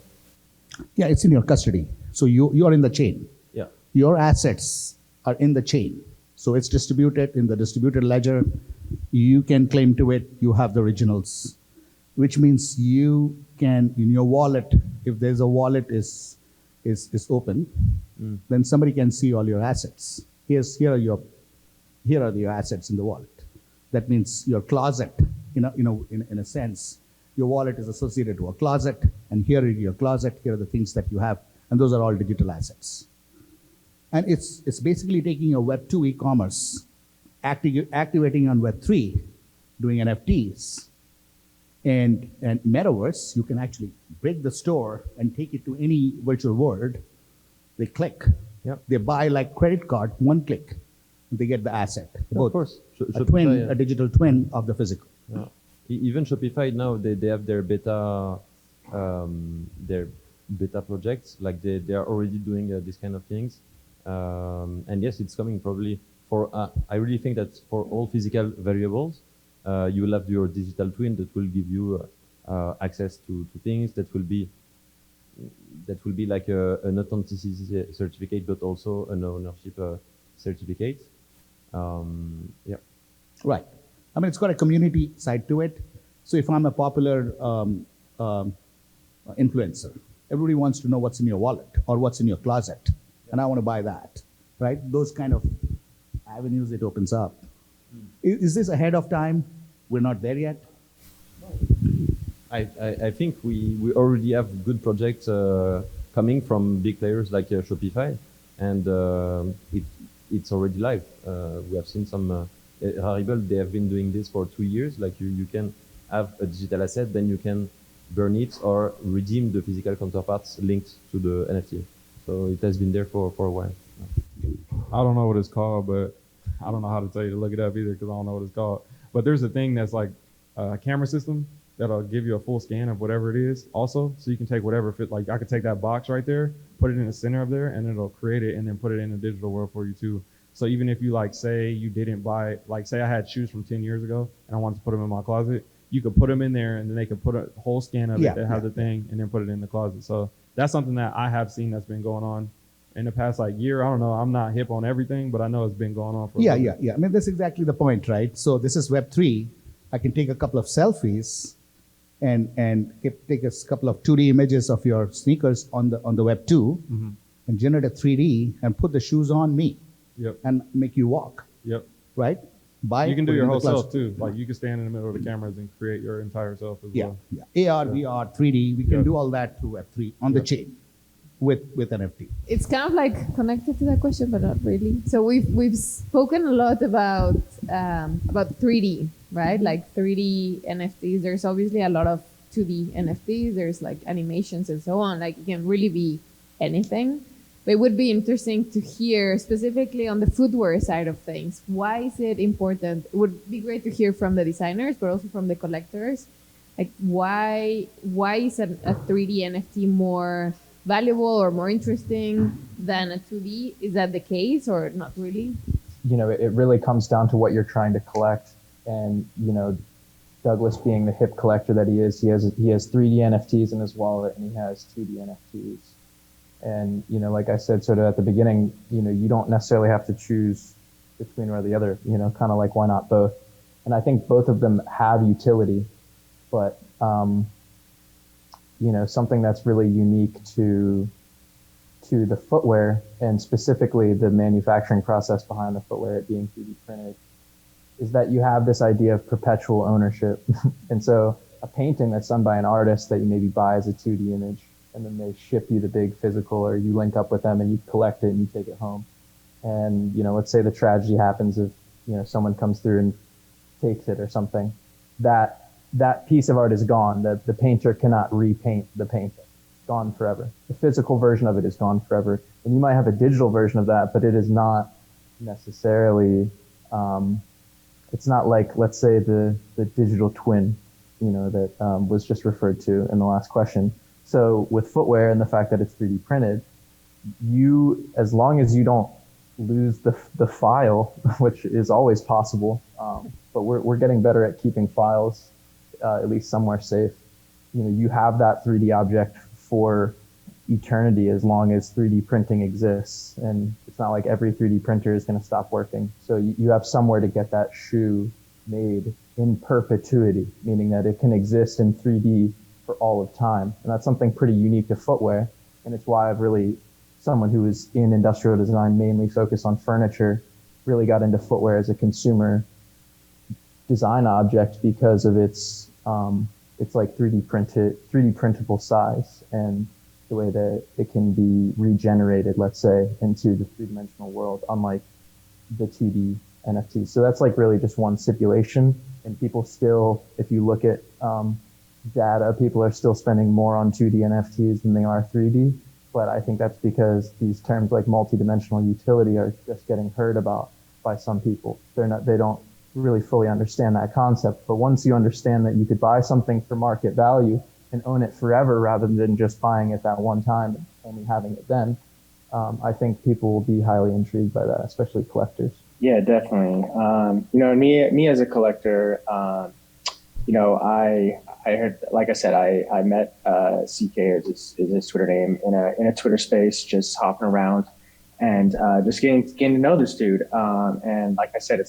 Yeah, it's in your custody. So you are in the chain. yeah. Your assets are in the chain. So it's distributed in the distributed ledger. You can claim to it. You have the originals, which means you can, in your wallet, if there's a wallet is open, then somebody can see all your assets. Here are your assets in the wallet. That means your closet, in a sense, your wallet is associated to a closet, and here is your closet. Here are the things that you have, and those are all digital assets. And it's basically taking your Web 2 e-commerce, activating on Web 3, doing NFTs, and metaverse. You can actually break the store and take it to any virtual world. They click. Yeah. They buy like credit card, one click, and they get the asset. Of course. A twin, a digital twin of the physical. Yeah. Even Shopify now, they have their beta projects. Like they are already doing these kind of things. And yes, it's coming probably for. I really think that for all physical variables, you will have your digital twin that will give you access to things that will be like an authenticity certificate, but also an ownership certificate. Yeah. Right. I mean, it's got a community side to it. So if I'm a popular influencer, everybody wants to know what's in your wallet or what's in your closet, and I want to buy that, right? Those kind of avenues it opens up. Is this ahead of time? We're not there yet? I think we already have good projects coming from big players like Shopify, and it's already live. We have seen some Haribo. They have been doing this for 2 years. Like you can have a digital asset, then you can burn it or redeem the physical counterparts linked to the NFT. So it has been there for a while. I don't know what it's called, but I don't know how to tell you to look it up either because I don't know what it's called. But there's a thing that's like a camera system that'll give you a full scan of whatever it is also. So you can take whatever fit. Like I could take that box right there, put it in the center of there, and it'll create it and then put it in the digital world for you too. So even if you like say you didn't buy, like say I had shoes from 10 years ago and I wanted to put them in my closet, you could put them in there and then they could put a whole scan of it that has the thing and then put it in the closet. So that's something that I have seen that's been going on in the past like year. I don't know. I'm not hip on everything, but I know it's been going on for a while. Yeah. I mean, that's exactly the point, right? So this is Web 3. I can take a couple of selfies and take a couple of 2D images of your sneakers on the Web 2 and generate a 3D and put the shoes on me and make you walk. Yep. Right? You can do your whole self too. Like you can stand in the middle of the cameras and create your entire self as well. Yeah. AR, VR, 3D, we can do all that through Web 3 on the chain with NFT. It's kind of like connected to that question, but not really. So we've spoken a lot about 3D, right? Like 3D NFTs. There's obviously a lot of 2D NFTs. There's like animations and so on. Like it can really be anything. But it would be interesting to hear specifically on the footwear side of things. Why is it important? It would be great to hear from the designers, but also from the collectors. Like why is a 3D NFT more valuable or more interesting than a 2D? Is that the case or not really? You know, it really comes down to what you're trying to collect. And, you know, Douglas being the hip collector that he is, he has 3D NFTs in his wallet and he has 2D NFTs. And, you know, like I said, sort of at the beginning, you know, you don't necessarily have to choose between one or the other, you know, kind of like why not both? And I think both of them have utility, but, you know, something that's really unique to the footwear and specifically the manufacturing process behind the footwear, it being 3D printed, is that you have this idea of perpetual ownership. And so a painting that's done by an artist that you maybe buy as a 2D image, and then they ship you the big physical, or you link up with them and you collect it and you take it home. And, you know, let's say the tragedy happens if, you know, someone comes through and takes it or something, that piece of art is gone. That the painter cannot repaint the painting. It's gone forever. The physical version of it is gone forever. And you might have a digital version of that, but it is not necessarily, it's not like, let's say, the digital twin, that was just referred to in the last question. So with footwear and the fact that it's 3D printed, as long as you don't lose the file, which is always possible, but we're getting better at keeping files at least somewhere safe. You have that 3D object for eternity as long as 3D printing exists, and it's not like every 3D printer is going to stop working. So you have somewhere to get that shoe made in perpetuity, meaning that it can exist in 3D for all of time, and that's something pretty unique to footwear. And it's why someone who is in industrial design, mainly focused on furniture, really got into footwear as a consumer design object because of its like 3D printable size and the way that it can be regenerated, let's say, into the three-dimensional world, unlike the 2D NFTs. So that's like really just one stipulation. And people still, if you look at data, people are still spending more on 2D NFTs than they are 3D. But I think that's because these terms like multidimensional utility are just getting heard about by some people. They don't really fully understand that concept. But once you understand that you could buy something for market value and own it forever rather than just buying it that one time and only having it then, I think people will be highly intrigued by that, especially collectors. Yeah, definitely. Me as a collector, I heard, like I said, I met CK is his Twitter name in a Twitter space, just hopping around and just getting to know this dude. And like I said,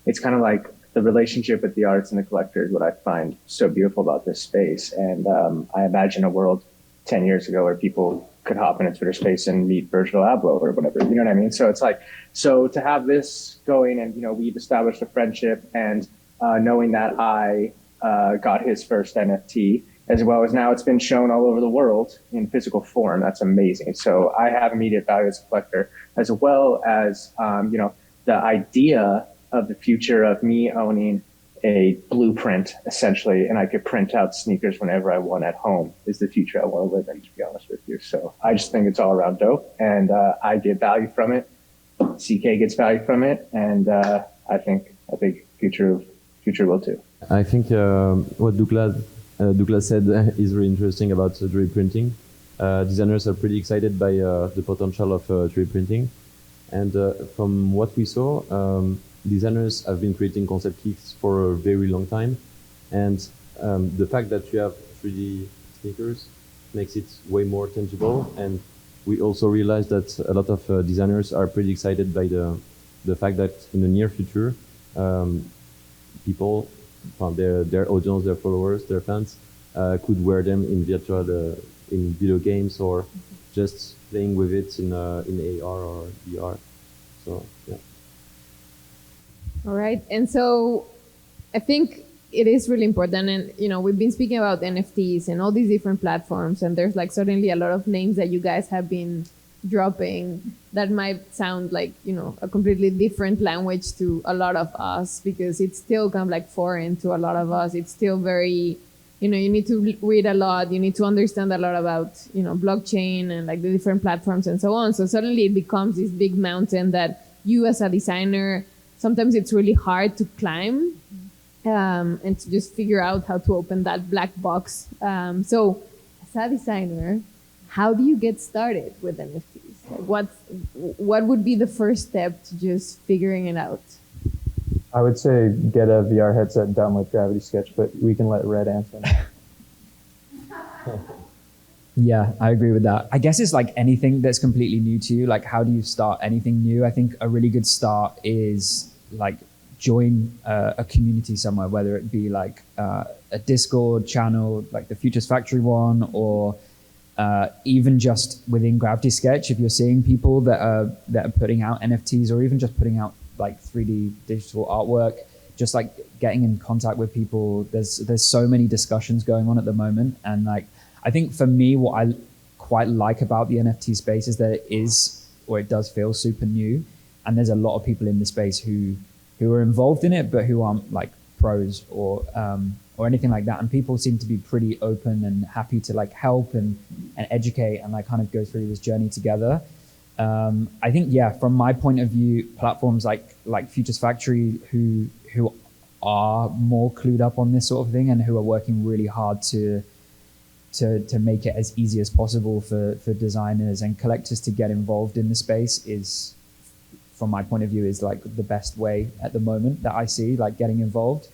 it's kind of like the relationship with the artists and the collectors, what I find so beautiful about this space. And I imagine a world 10 years ago where people could hop in a Twitter space and meet Virgil Abloh or whatever, you know what I mean? So it's like, so to have this going and, we've established a friendship, and knowing that I got his first NFT, as well as now it's been shown all over the world in physical form. That's amazing. So I have immediate value as a collector, as well as, the idea of the future of me owning a blueprint, essentially, and I could print out sneakers whenever I want at home is the future I want to live in, to be honest with you. So I just think it's all around dope, and I get value from it. CK gets value from it, and I think future will too. I think what Douglas said is really interesting about 3D printing. Designers are pretty excited by the potential of 3D printing. And from what we saw, designers have been creating concept kits for a very long time. And the fact that you have 3D sneakers makes it way more tangible. And we also realized that a lot of designers are pretty excited by the fact that in the near future, people, their audience, their followers, their fans, could wear them in in video games, or just playing with it in AR or VR. So yeah. All right, and so I think it is really important, and we've been speaking about NFTs and all these different platforms, and there's like certainly a lot of names that you guys have been dropping that might sound like a completely different language to a lot of us, because it's still kind of like foreign to a lot of us. It's still very, you need to read a lot, you need to understand a lot about blockchain and like the different platforms and so on. So suddenly it becomes this big mountain that you as a designer, sometimes it's really hard to climb and to just figure out how to open that black box. So as a designer, how do you get started with NFTs? Like what would be the first step to just figuring it out? I would say get a VR headset and download Gravity Sketch, but we can let Red answer. Yeah, I agree with that. I guess it's like anything that's completely new to you. Like, how do you start anything new? I think a really good start is like join a community somewhere, whether it be like a Discord channel, like the Futures Factory one, or even just within Gravity Sketch. If you're seeing people that are putting out NFTs, or even just putting out like 3D digital artwork, just like getting in contact with people. There's so many discussions going on at the moment, and like I think for me, what I quite like about the NFT space is that it does feel super new, and there's a lot of people in the space who are involved in it, but who aren't like pros or anything like that. And people seem to be pretty open and happy to like help and educate and like kind of go through this journey together. I think, yeah, from my point of view, platforms like Futures Factory who are more clued up on this sort of thing and who are working really hard to make it as easy as possible for designers and collectors to get involved in the space is, from my point of view, is like the best way at the moment that I see, like getting involved.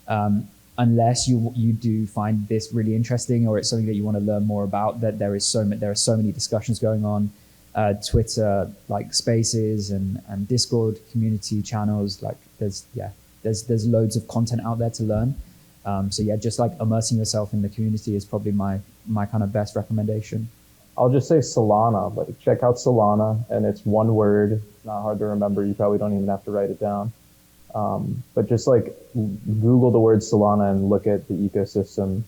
Unless you do find this really interesting or it's something that you want to learn more about, that there are so many discussions going on, Twitter, like spaces and Discord community channels, like there's loads of content out there to learn. So yeah, just like immersing yourself in the community is probably my kind of best recommendation. I'll just say Solana. Like, check out Solana, and it's one word. It's not hard to remember. You probably don't even have to write it down. But just like Google the word Solana and look at the ecosystem,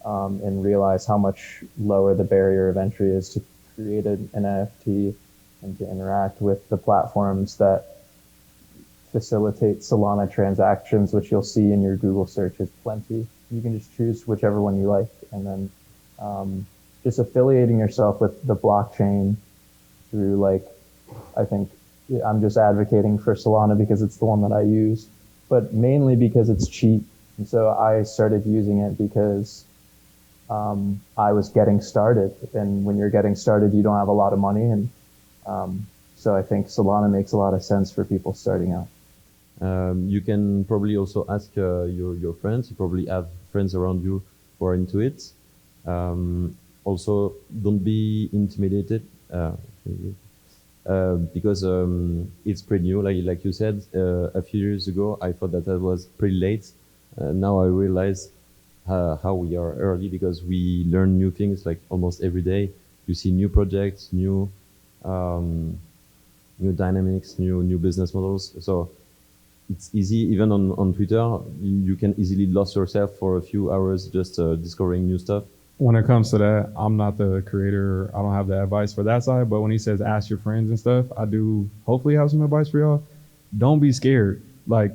and realize how much lower the barrier of entry is to create an NFT and to interact with the platforms that facilitate Solana transactions, which you'll see in your Google search is plenty. You can just choose whichever one you like, and then just affiliating yourself with the blockchain through, like, I think I'm just advocating for Solana because it's the one that I use, but mainly because it's cheap. And so I started using it because I was getting started, and when you're getting started, you don't have a lot of money, and so I think Solana makes a lot of sense for people starting out. You can probably also ask your friends. You probably have friends around you who are into it. Also, don't be intimidated because it's pretty new. Like you said, a few years ago, I thought that was pretty late. Now I realize how we are early because we learn new things like almost every day. You see new projects, new dynamics, new business models. So it's easy, even on Twitter, you can easily lose yourself for a few hours just discovering new stuff. When it comes to that, I'm not the creator. I don't have the advice for that side. But when he says ask your friends and stuff, I do hopefully have some advice for y'all. Don't be scared. Like,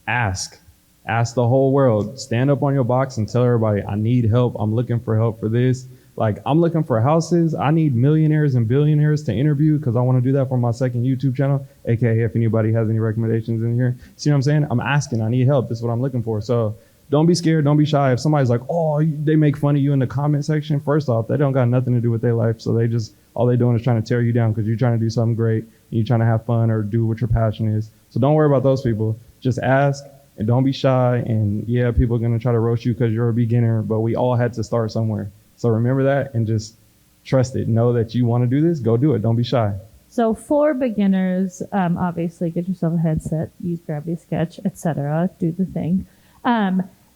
ask. Ask the whole world. Stand up on your box and tell everybody, I need help. I'm looking for help for this. Like, I'm looking for houses. I need millionaires and billionaires to interview because I want to do that for my second YouTube channel, aka if anybody has any recommendations in here. See what I'm saying? I'm asking. I need help. This is what I'm looking for. So don't be scared. Don't be shy. If somebody's like, oh, they make fun of you in the comment section, first off, they don't got nothing to do with their life. So all they doing is trying to tear you down because you're trying to do something great and you're trying to have fun or do what your passion is. So don't worry about those people. Just ask and don't be shy. And yeah, people are going to try to roast you because you're a beginner, but we all had to start somewhere. So remember that and just trust it. Know that you want to do this. Go do it. Don't be shy. So for beginners, obviously get yourself a headset, use Gravity Sketch, etc. Do the thing.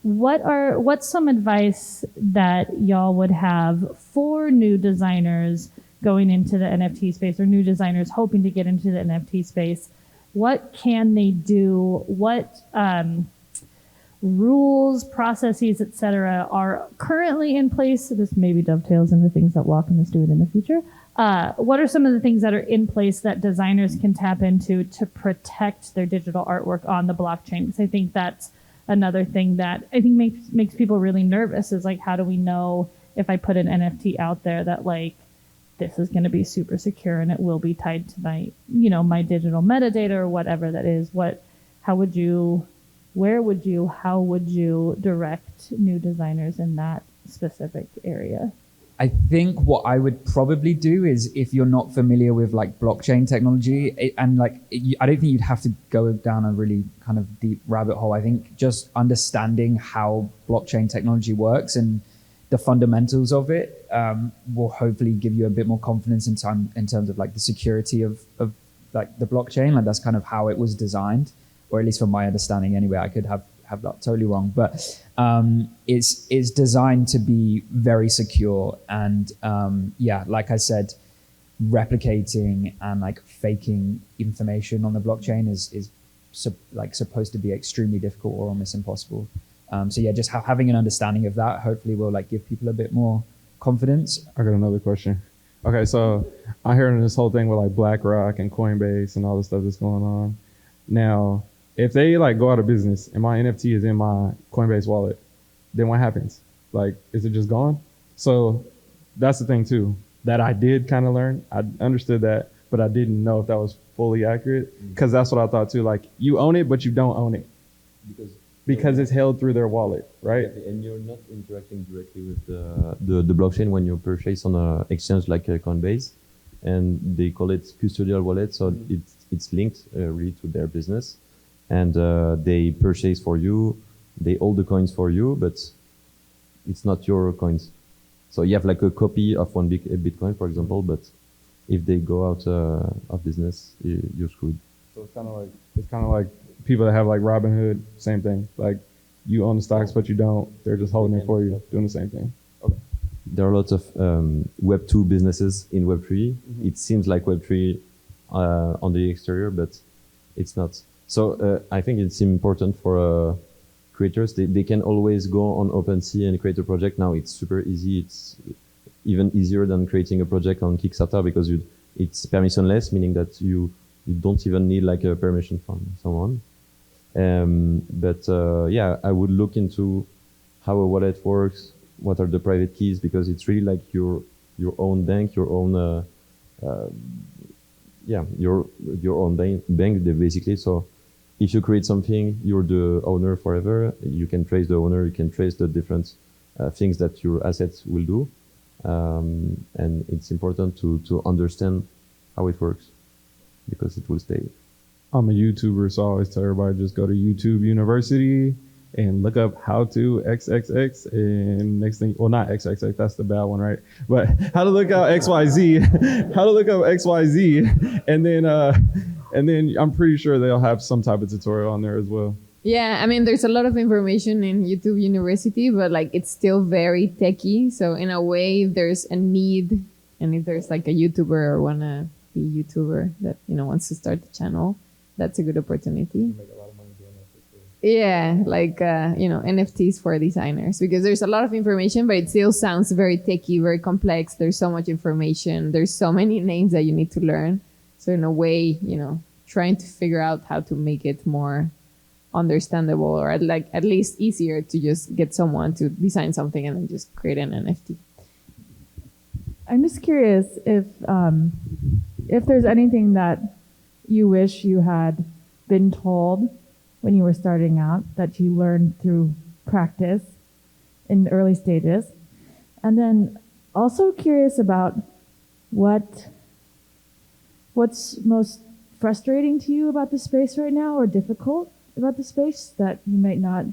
What's some advice that y'all would have for new designers going into the NFT space or new designers hoping to get into the NFT space? What can they do? What rules, processes, etc. are currently in place? So this maybe dovetails into things that Walk is doing in the future. What are some of the things that are in place that designers can tap into to protect their digital artwork on the blockchain? Because I think that's another thing that I think makes people really nervous is like, how do we know if I put an NFT out there that like this is going to be super secure and it will be tied to my, my digital metadata or whatever that is? How would you direct new designers in that specific area? I think what I would probably do is, if you're not familiar with like blockchain technology, I don't think you'd have to go down a really kind of deep rabbit hole. I think just understanding how blockchain technology works and the fundamentals of it will hopefully give you a bit more confidence in terms of like the security of like the blockchain. Like that's kind of how it was designed, or at least from my understanding anyway. I could have that totally wrong, but it's designed to be very secure and like I said, replicating and like faking information on the blockchain is supposed to be extremely difficult or almost impossible. Just having an understanding of that hopefully will like give people a bit more confidence. I got another question. Okay, so I heard this whole thing with like BlackRock and Coinbase and all the stuff that's going on. Now, if they like go out of business and my NFT is in my Coinbase wallet, then what happens? Like, is it just gone? So that's the thing too, that I did kind of learn. I understood that, but I didn't know if that was fully accurate, because that's what I thought too. Like, you own it, but you don't own it because it's held through their wallet, right? Exactly. And you're not interacting directly with the blockchain when you purchase on an exchange like Coinbase, and they call it custodial wallet. So it's linked really to their business, and they purchase for you, they hold the coins for you, but it's not your coins. So you have like a copy of one big Bitcoin, for example, but if they go out of business, you're screwed. So it's kind of like people that have like Robinhood, same thing. Like, you own the stocks, but you don't. They're just holding it for you, doing the same thing. Okay. There are lots of Web 2 businesses in Web 3. It seems like Web 3 on the exterior, but it's not. So I think it's important for creators. They can always go on OpenSea and create a project. Now it's super easy. It's even easier than creating a project on Kickstarter, because it's permissionless, meaning that you don't even need like a permission from someone. Yeah, I would look into how a wallet works, what are the private keys, because it's really like your own bank, your own your own bank basically. So if you create something, you're the owner forever. You can trace the owner, you can trace the different things that your assets will do, and it's important to understand how it works, because it will stay. I'm a YouTuber, so I always tell everybody, just go to YouTube University and look up how to XXX, and next thing, well, not XXX, that's the bad one, right? But how to look up XYZ, how to look up XYZ, and then I'm pretty sure they'll have some type of tutorial on there as well. Yeah, I mean, there's a lot of information in YouTube University, but like it's still very techy. So in a way, there's a need, and if there's like a YouTuber or wanna be a YouTuber that wants to start the channel, that's a good opportunity. Yeah, like NFTs for designers, because there's a lot of information, but it still sounds very techy, very complex. There's so much information. There's so many names that you need to learn. So in a way, trying to figure out how to make it more understandable, or at least easier to just get someone to design something and then just create an NFT. I'm just curious if there's anything that you wish you had been told when you were starting out that you learned through practice in the early stages. And then also curious about what's most frustrating to you about the space right now, or difficult about the space that you might not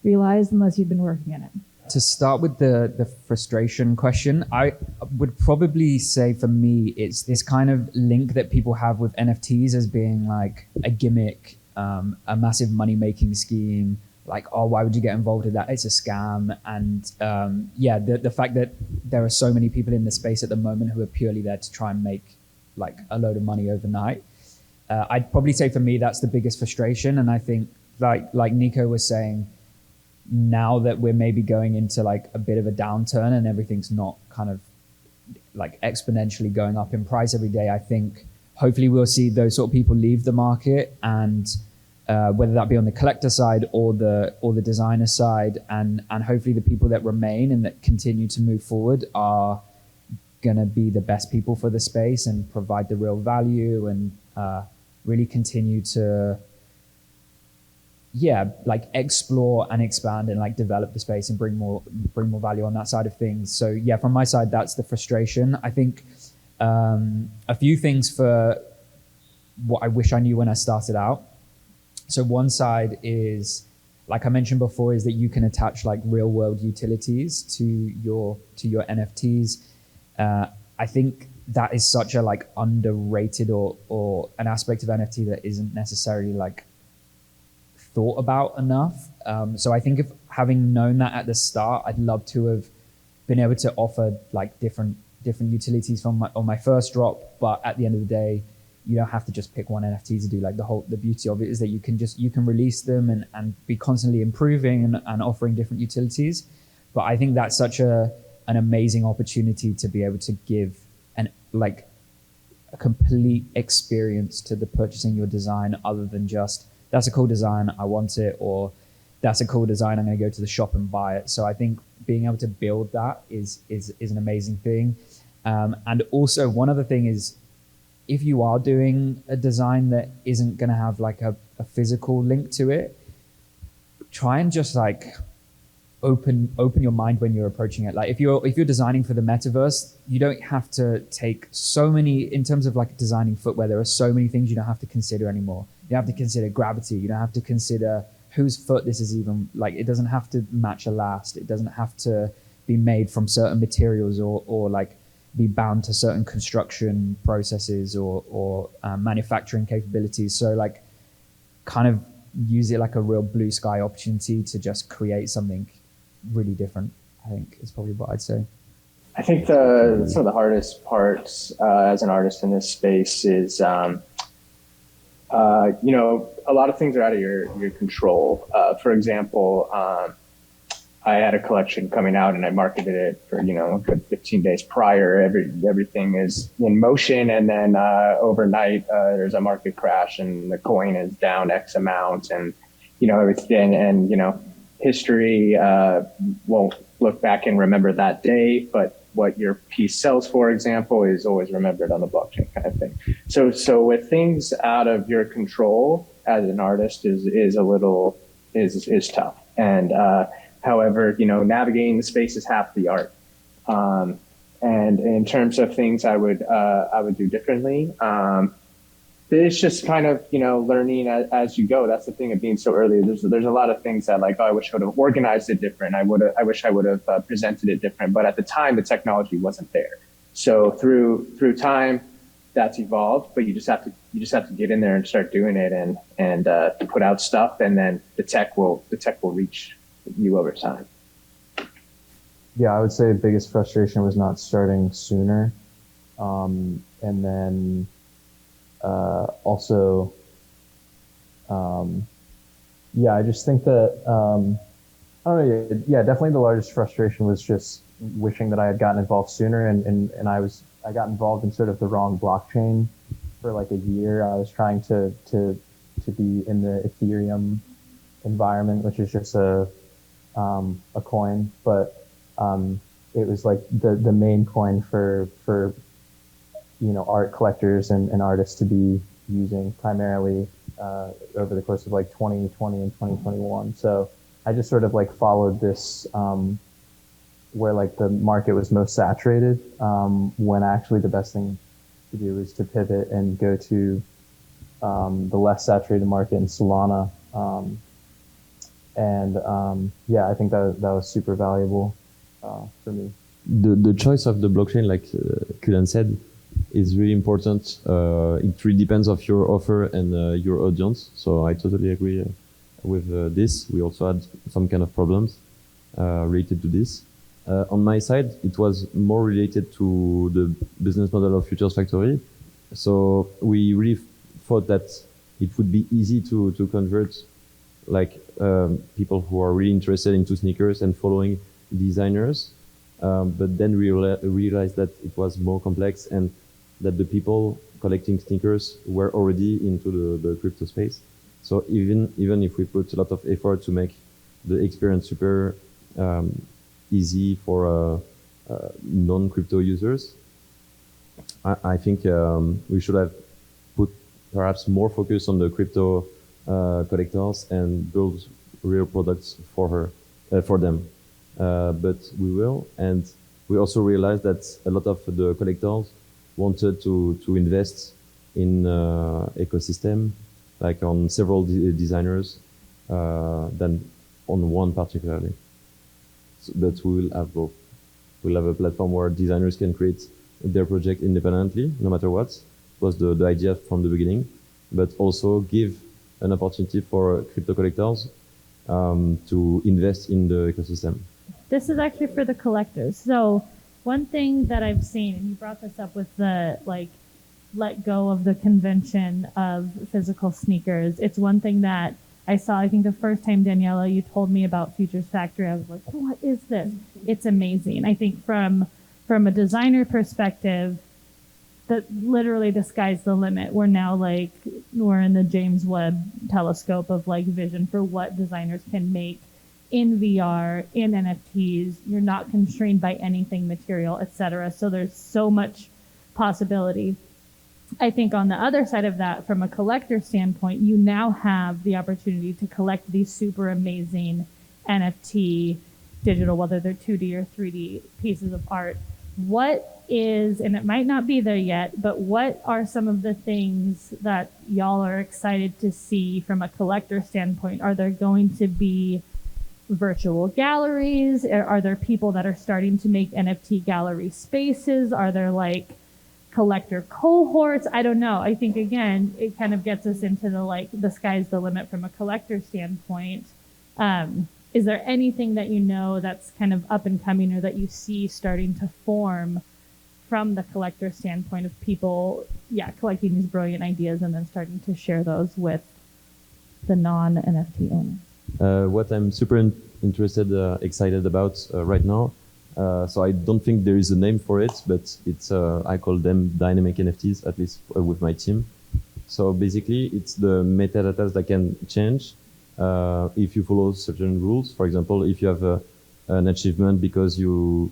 realize unless you've been working in it. To start with the frustration question, I would probably say for me, it's this kind of link that people have with NFTs as being like a gimmick, a massive money-making scheme. Like, oh, why would you get involved in that? It's a scam. And the fact that there are so many people in the space at the moment who are purely there to try and make like a load of money overnight. I'd probably say for me, that's the biggest frustration. And I think like Nico was saying, now that we're maybe going into like a bit of a downturn and everything's not kind of like exponentially going up in price every day, I think hopefully we'll see those sort of people leave the market, and whether that be on the collector side or the designer side, and hopefully the people that remain and that continue to move forward are going to be the best people for the space and provide the real value, and really continue to like explore and expand and like develop the space and bring more value on that side of things. So yeah, from my side, that's the frustration. I think a few things for what I wish I knew when I started out. So one side is, like I mentioned before, is that you can attach like real world utilities to your NFTs. I think that is such a like underrated or an aspect of NFT that isn't necessarily like thought about enough. So I think if having known that at the start, I'd love to have been able to offer like different utilities on my first drop. But at the end of the day, you don't have to just pick one NFT to do. Like the beauty of it is that you can release them and be constantly improving and offering different utilities. But I think that's such an amazing opportunity to be able to give a complete experience to the purchasing your design, other than just that's a cool design, I want it, or that's a cool design, I'm going to go to the shop and buy it. So I think being able to build that is an amazing thing. And also one other thing is, if you are doing a design that isn't going to have like a physical link to it, try and just like open your mind when you're approaching it. Like if you're designing for the metaverse, you don't have to take so many, in terms of like designing footwear, there are so many things you don't have to consider anymore. You have to consider gravity. You don't have to consider whose foot this is even, like it doesn't have to match a last. It doesn't have to be made from certain materials or like be bound to certain construction processes or manufacturing capabilities. So like kind of use it like a real blue sky opportunity to just create something really different, I think is probably what I'd say. I think some of the hardest parts as an artist in this space is, a lot of things are out of your control. For example, I had a collection coming out and I marketed it for, a good 15 days prior. Everything is in motion. And then overnight, there's a market crash and the coin is down X amount and, everything. And, history won't look back and remember that day, but what your piece sells, for example, is always remembered on the blockchain kind of thing. So with things out of your control as an artist is tough. And, however, navigating the space is half the art. And in terms of things I would do differently, it's just kind of, learning as you go. That's the thing of being so early. There's a lot of things that I wish I would have organized it different. I wish I would have presented it different. But at the time, the technology wasn't there. So through time, that's evolved. But you just have to get in there and start doing it and put out stuff, and then the tech will reach you over time. Yeah, I would say the biggest frustration was not starting sooner. And then also, I just think that, I don't know, definitely the largest frustration was just wishing that I had gotten involved sooner. And I got involved in sort of the wrong blockchain for like a year. I was trying to be in the Ethereum environment, which is just a coin, but it was like the main coin for art collectors and artists to be using primarily over the course of like 2020 and 2021. So I just sort of like followed this where like the market was most saturated, when actually the best thing to do is to pivot and go to the less saturated market in Solana. I think that was super valuable for me. The choice of the blockchain, like Cullan said, is really important. It really depends on your offer and your audience. So I totally agree with this. We also had some kind of problems related to this. On my side, it was more related to the business model of Futures Factory. So we really thought that it would be easy to convert like people who are really interested into sneakers and following designers. But then we realized that it was more complex and that the people collecting sneakers were already into the crypto space. So even if we put a lot of effort to make the experience super easy for non-crypto users, I think we should have put perhaps more focus on the crypto collectors and build real products for them. But we will, and we also realized that a lot of the collectors wanted to invest in ecosystem, like on several designers than on one particularly. So, but we will have both. We'll have a platform where designers can create their project independently, no matter what. It was the idea from the beginning, but also give an opportunity for crypto collectors to invest in the ecosystem. This is actually for the collectors. So one thing that I've seen, and you brought this up with the let go of the convention of physical sneakers. It's one thing that I saw, I think the first time, Daniela, you told me about Futures Factory, I was like, what is this? It's amazing. I think from a designer perspective, that literally the sky's the limit. We're now like, we're in the James Webb telescope of like vision for what designers can make in VR, in NFTs. You're not constrained by anything material, etc. So there's so much possibility. I think on the other side of that, from a collector standpoint, you now have the opportunity to collect these super amazing NFT digital, whether they're 2D or 3D pieces of art. What is, and it might not be there yet, but what are some of the things that y'all are excited to see from a collector standpoint? Are there going to be virtual galleries? Are there people that are starting to make NFT gallery spaces? Are there like collector cohorts? I don't know. I think again, it kind of gets us into the like the sky's the limit from a collector standpoint. Is there anything that you know that's kind of up and coming or that you see starting to form from the collector standpoint of people, collecting these brilliant ideas and then starting to share those with the non-NFT owners? What I'm super interested, excited about right now. So I don't think there is a name for it, but it's I call them dynamic NFTs, at least with my team. So basically, it's the metadata that can change if you follow certain rules. For example, if you have an achievement because you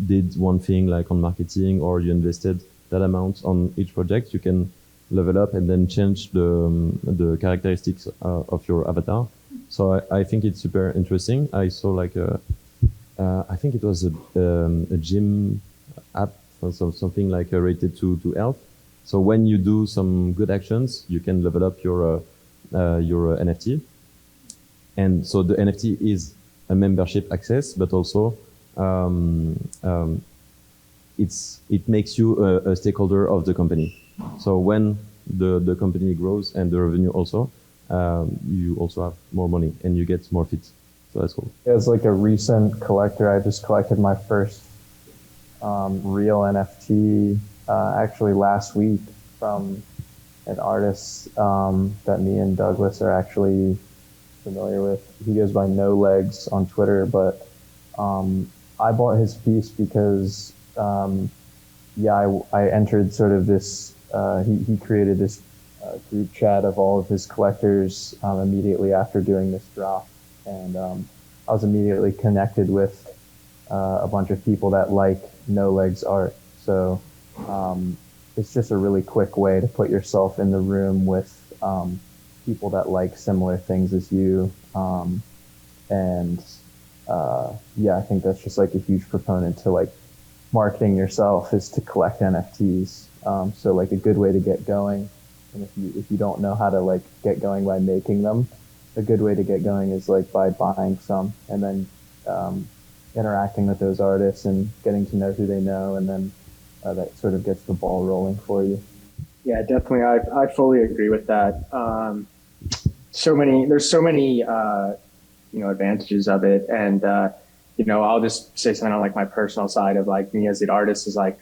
did one thing like on marketing or you invested that amount on each project, you can level up and then change the characteristics of your avatar. So I think it's super interesting. I saw like I think it was a gym app or something like rated to health. So when you do some good actions, you can level up your NFT. And so the NFT is a membership access, but also it makes you a stakeholder of the company. So when the company grows and the revenue also, you also have more money and you get more fits. So that's cool. As like a recent collector, I just collected my first real NFT actually last week from an artist that me and Douglas are actually familiar with. He goes by No Legs on Twitter, but I bought his piece because I entered sort of this. He created this group chat of all of his collectors immediately after doing this drop, and I was immediately connected with a bunch of people that like No Legs art. So it's just a really quick way to put yourself in the room with people that like similar things as you. I think that's just like a huge proponent to like marketing yourself is to collect NFTs. So like a good way to get going. And if you don't know how to like get going by making them, a good way to get going is like by buying some and then interacting with those artists and getting to know who they know, and then that sort of gets the ball rolling for you. Yeah, definitely. I fully agree with that. There's so many advantages of it, and I'll just say something on like my personal side of like me as an artist is like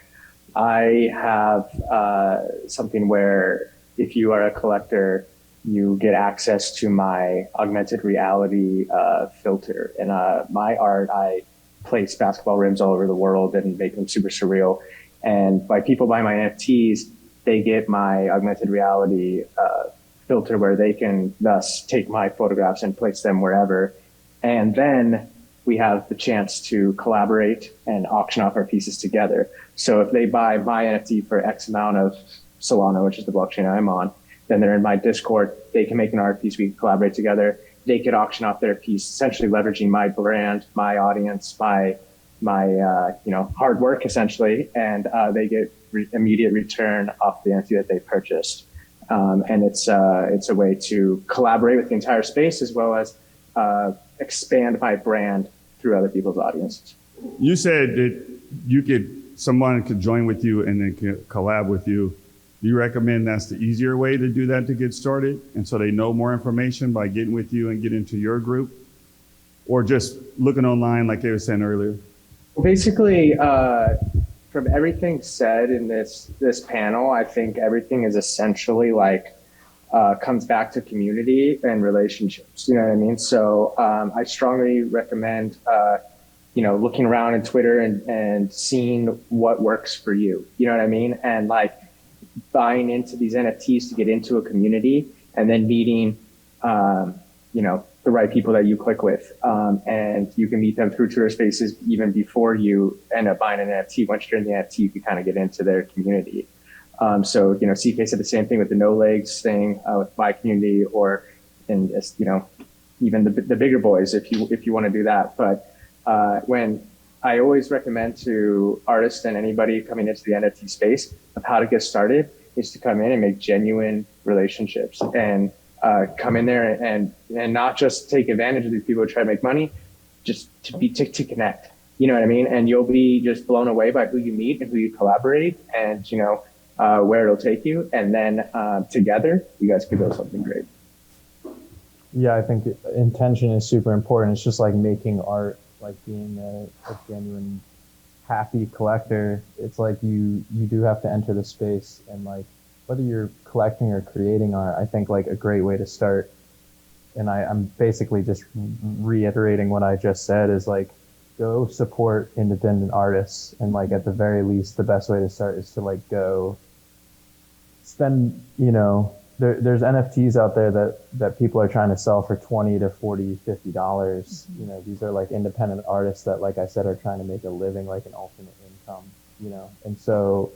I have something where if you are a collector, you get access to my augmented reality filter. And my art, I place basketball rims all over the world and make them super surreal. And by people buy my NFTs, they get my augmented reality filter where they can thus take my photographs and place them wherever. And then we have the chance to collaborate and auction off our pieces together. So if they buy my NFT for X amount of Solana, which is the blockchain I'm on, then they're in my Discord. They can make an art piece. We can collaborate together. They could auction off their piece, essentially leveraging my brand, my audience, my hard work, essentially, and they get immediate return off the NFT that they purchased. And it's a way to collaborate with the entire space as well as expand my brand through other people's audiences. You said that someone could join with you and then could collab with you. Do you recommend that's the easier way to do that to get started? And so they know more information by getting with you and get into your group? Or just looking online like they were saying earlier? Basically, from everything said in this panel, I think everything is essentially like comes back to community and relationships. You know what I mean? So I strongly recommend looking around in Twitter and seeing what works for you. You know what I mean? And like buying into these NFTs to get into a community, and then meeting, the right people that you click with. And you can meet them through Twitter Spaces even before you end up buying an NFT. Once you're in the NFT, you can kind of get into their community. CK said the same thing with the no legs thing with my community, or even the bigger boys if you want to do that. But when I always recommend to artists and anybody coming into the NFT space of how to get started is to come in and make genuine relationships and come in there and not just take advantage of these people who try to make money, just to connect. You know what I mean? And you'll be just blown away by who you meet and who you collaborate, and where it'll take you. And then together, you guys could build something great. Yeah, I think intention is super important. It's just like making art, like being a genuine happy collector. It's like you do have to enter the space, and like whether you're collecting or creating art, I think like a great way to start, and I'm basically just reiterating what I just said, is like go support independent artists. And like at the very least, the best way to start is to like go spend, there's NFTs out there that people are trying to sell for $20 to $40, $50. These are like independent artists that, like I said, are trying to make a living, like an alternate income, and so,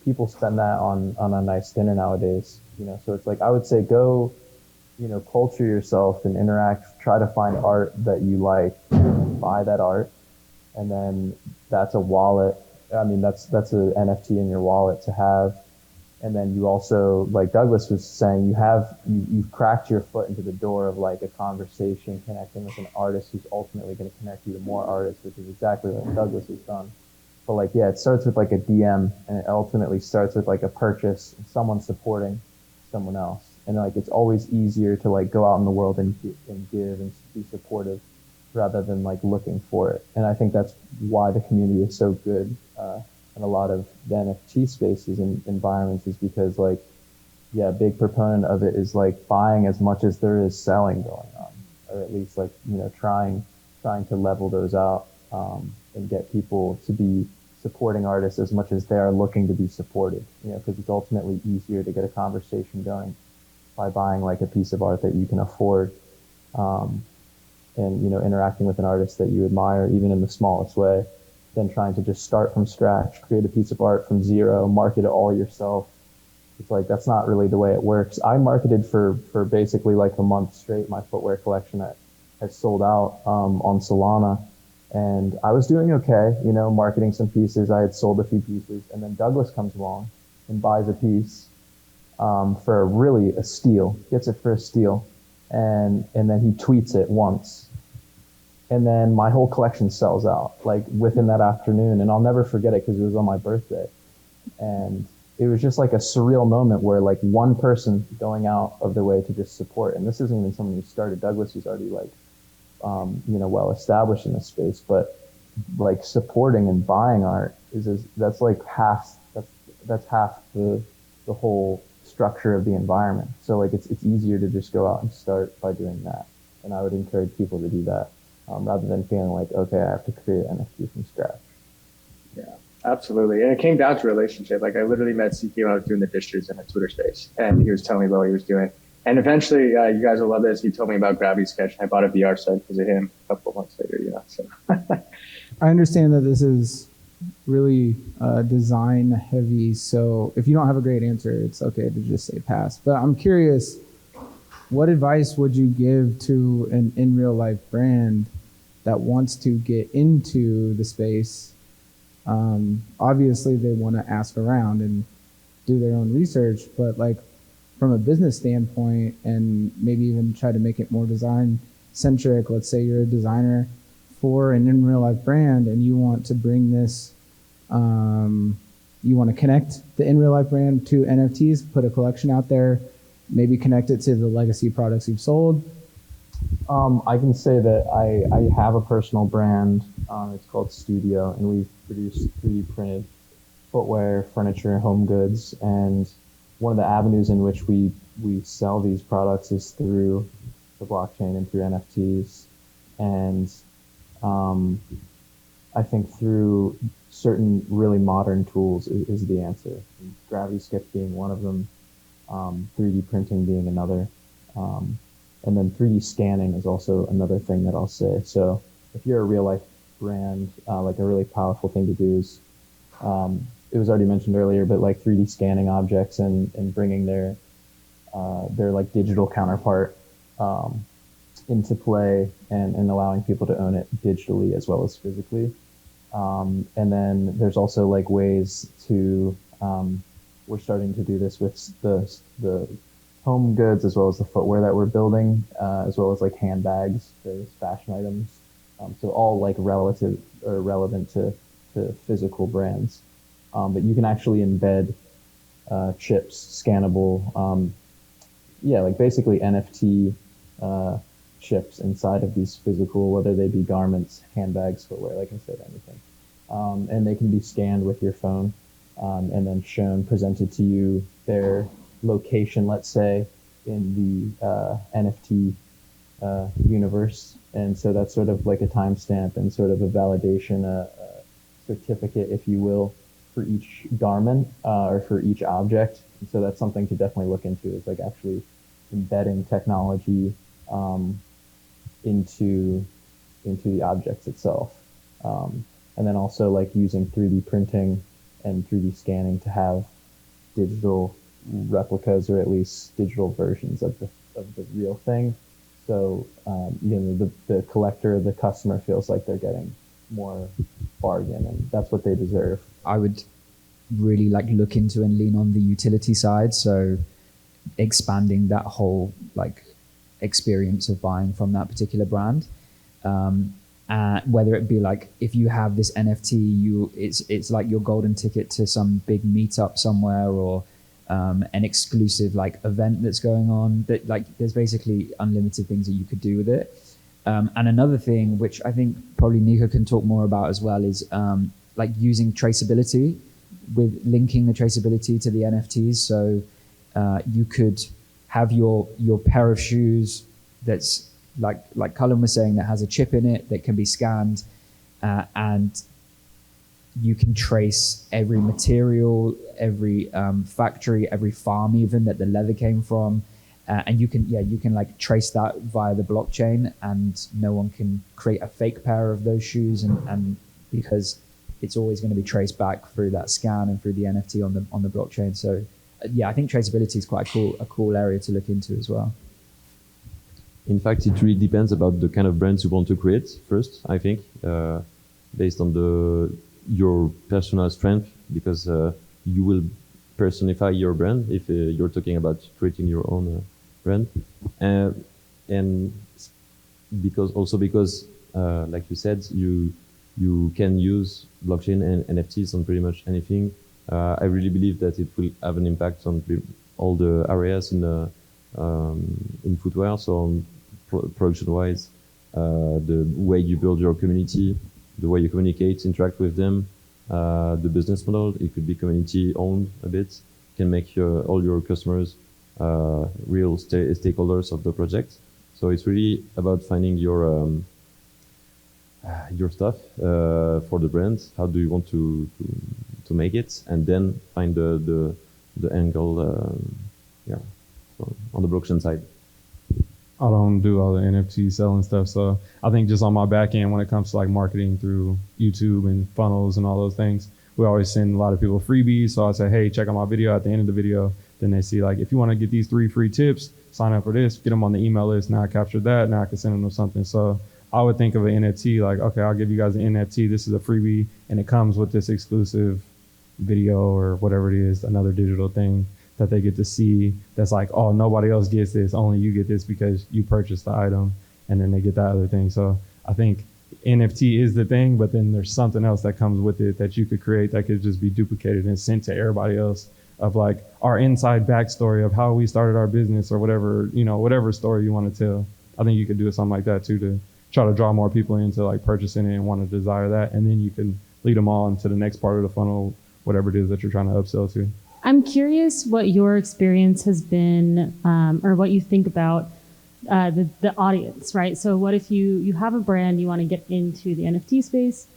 people spend that on a nice dinner nowadays, so it's like, I would say go, culture yourself and interact, try to find art that you like, buy that art. And then that's a wallet. I mean, that's an NFT in your wallet to have. And then you also, like Douglas was saying, you've cracked your foot into the door of like a conversation, connecting with an artist who's ultimately going to connect you to more artists, which is exactly what Douglas has done. But like, yeah, it starts with like a DM, and it ultimately starts with like a purchase, and someone supporting someone else. And like, it's always easier to like go out in the world and give and be supportive rather than like looking for it. And I think that's why the community is so good. In a lot of the NFT spaces and environments, is because like, yeah, a big proponent of it is like buying as much as there is selling going on, or at least like, trying to level those out, and get people to be supporting artists as much as they are looking to be supported, because it's ultimately easier to get a conversation going by buying like a piece of art that you can afford, and, interacting with an artist that you admire, even in the smallest way, than trying to just start from scratch, create a piece of art from zero, market it all yourself. It's like, that's not really the way it works. I marketed for basically like a month straight my footwear collection that has sold out on Solana. And I was doing okay, marketing some pieces. I had sold a few pieces. And then Douglas comes along and buys a piece for really a steal, gets it for a steal. And then he tweets it once. And then my whole collection sells out like within that afternoon. And I'll never forget it because it was on my birthday. And it was just like a surreal moment where like one person going out of their way to just support. And this isn't even someone who started. Douglas was already like, well established in this space, but like supporting and buying art that's like half the whole structure of the environment. So like it's easier to just go out and start by doing that. And I would encourage people to do that. Rather than feeling like, okay, I have to create an NFT from scratch. Yeah, absolutely. And it came down to relationship. Like I literally met CK when I was doing the distros in a Twitter space, and he was telling me about what he was doing. And eventually, you guys will love this. He told me about Gravity Sketch, and I bought a VR set because of him a couple of months later, So I understand that this is really design heavy. So if you don't have a great answer, it's okay to just say pass. But I'm curious, what advice would you give to an in real life brand that wants to get into the space? Obviously they want to ask around and do their own research, but like from a business standpoint, and maybe even try to make it more design centric. Let's say you're a designer for an in real life brand and you want to bring this, you want to connect the in real life brand to NFTs, put a collection out there, maybe connect it to the legacy products you've sold. I can say that I have a personal brand. It's called Studio, and we've produced 3D printed footwear, furniture, home goods. And one of the avenues in which we sell these products is through the blockchain and through NFTs. And I think through certain really modern tools is the answer. And Gravity Sketch being one of them, 3D printing being another, and then 3D scanning is also another thing that I'll say. So if you're a real life brand, like a really powerful thing to do is, it was already mentioned earlier, but like 3D scanning objects and bringing their like digital counterpart into play and allowing people to own it digitally as well as physically. And then there's also like ways to, we're starting to do this with the home goods as well as the footwear that we're building, as well as like handbags, various fashion items. So all like relative or relevant to physical brands. But you can actually embed chips, scannable, like basically NFT chips inside of these physical, whether they be garments, handbags, footwear, like I said, anything. And they can be scanned with your phone and then presented to you their location, let's say, in the NFT universe. And so that's sort of like a timestamp and sort of a validation, a certificate, if you will, for each garment or for each object. And so that's something to definitely look into, is like actually embedding technology into the objects itself. And then also like using 3D printing and 3D scanning to have digital replicas or at least digital versions of the real thing. So the collector, the customer feels like they're getting more bargain, and that's what they deserve. I would really like look into and lean on the utility side. So expanding that whole like experience of buying from that particular brand. Whether it be like, if you have this NFT, it's like your golden ticket to some big meetup somewhere, or an exclusive like event that's going on. That like there's basically unlimited things that you could do with it. And another thing, which I think probably Nico can talk more about as well, is like using traceability, with linking the traceability to the NFTs. So you could have your pair of shoes that's like Cullan was saying, that has a chip in it that can be scanned, and you can trace every material, every factory, every farm even that the leather came from, and you can like trace that via the blockchain, and no one can create a fake pair of those shoes, and because it's always going to be traced back through that scan and through the NFT on the blockchain. So I think traceability is quite a cool area to look into as well. In fact, it really depends about the kind of brands you want to create first, I think, based on your personal strength, because you will personify your brand if you're talking about creating your own brand. And because like you said, you can use blockchain and NFTs on pretty much anything. I really believe that it will have an impact on all the areas in footwear. So production-wise, the way you build your community, the way you communicate, interact with them, the business model, it could be community-owned a bit, can make all your customers real stakeholders of the project. So it's really about finding your stuff for the brand. How do you want to make it, and then find the angle, so on the blockchain side. I don't do all the NFT selling stuff, so I think just on my back end, when it comes to like marketing through YouTube and funnels and all those things, we always send a lot of people freebies. So I say, hey, check out my video. At the end of the video, then they see like, if you want to get these 3 free tips, sign up for this, get them on the email list. Now I captured that. Now I can send them something. So I would think of an NFT like, okay, I'll give you guys an NFT. This is a freebie, and it comes with this exclusive video or whatever it is, another digital thing that they get to see. That's like, oh, nobody else gets this. Only you get this because you purchased the item, and then they get that other thing. So I think NFT is the thing, but then there's something else that comes with it that you could create that could just be duplicated and sent to everybody else, of like our inside backstory of how we started our business, or whatever, whatever story you want to tell. I think you could do something like that too, to try to draw more people into like purchasing it and want to desire that. And then you can lead them on to the next part of the funnel, whatever it is that you're trying to upsell to. I'm curious what your experience has been, or what you think about the audience, right? So what if you have a brand, you want to get into the NFT space,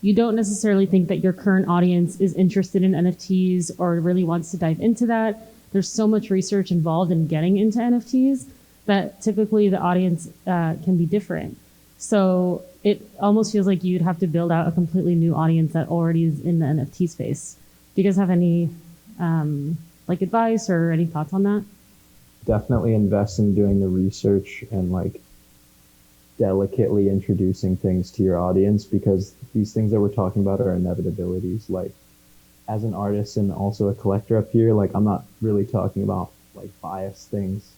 you don't necessarily think that your current audience is interested in NFTs or really wants to dive into that. There's so much research involved in getting into NFTs that typically the audience can be different. So it almost feels like you'd have to build out a completely new audience that already is in the NFT space. Do you guys have any like advice or any thoughts on that? Definitely invest in doing the research and like delicately introducing things to your audience, because these things that we're talking about are inevitabilities. Like, as an artist and also a collector up here, like, I'm not really talking about like biased things.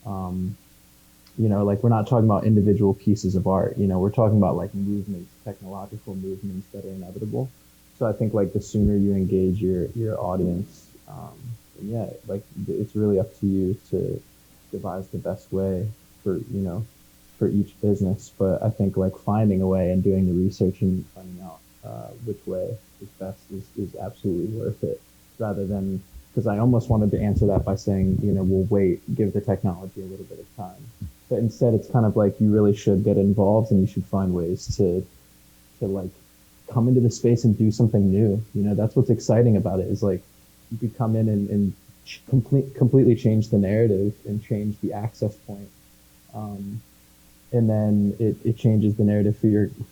You know, like, we're not talking about individual pieces of art. You know, we're talking about like movements, technological movements that are inevitable. So I think like the sooner you engage your audience, yeah, like it's really up to you to devise the best way for, you know, for each business. But I think like finding a way and doing the research and finding out which way is best is absolutely worth it, rather than, because I almost wanted to answer that by saying, you know, we'll wait, give the technology a little bit of time. But instead it's kind of like you really should get involved and you should find ways to like come into the space and do something new. You know, that's what's exciting about it, is like you could come in and completely change the narrative and change the access point. And then it changes the narrative for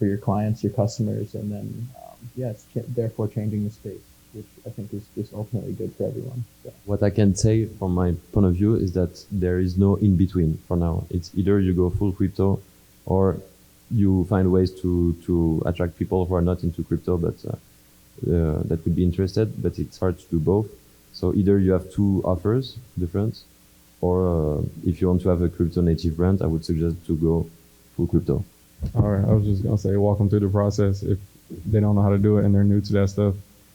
your clients, your customers, and then yeah, it's therefore changing the space, which I think is just ultimately good for everyone. So. What I can say from my point of view is that there is no in between for now. It's either you go full crypto, or you find ways to attract people who are not into crypto but that would be interested. But it's hard to do both. So either you have two offers different, or if you want to have a crypto native brand, I would suggest to go full crypto. All right, I was just gonna say, walk them through the process. If they don't know how to do it and they're new to that stuff,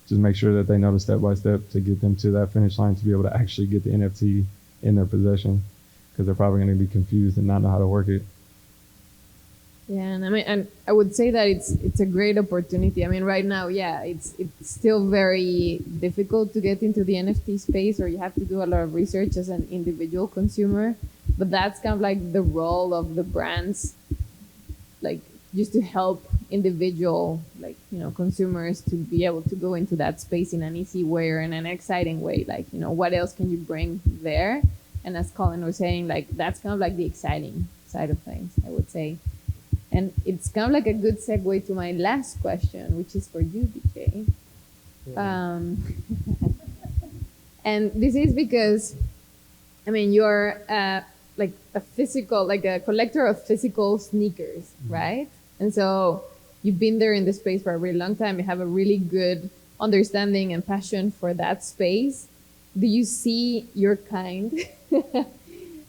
just make sure that they know the step by step to get them to that finish line to be able to actually get the NFT in their possession, because they're probably going to be confused and not know how to work it. Yeah, and I mean, and I would say that it's a great opportunity. I mean, right now, yeah, it's still very difficult to get into the NFT space, or you have to do a lot of research as an individual consumer. But that's kind of like the role of the brands, like just to help individual, like, you know, consumers to be able to go into that space in an easy way or in an exciting way. Like, you know, what else can you bring there? And as Cullan was saying, like, that's kind of like the exciting side of things, I would say. And it's kind of like a good segue to my last question, which is for you, DJ. Yeah. And this is because, I mean, you're like a collector of physical sneakers, right? And so you've been there in the space for a really long time. You have a really good understanding and passion for that space. Do you see your kind, the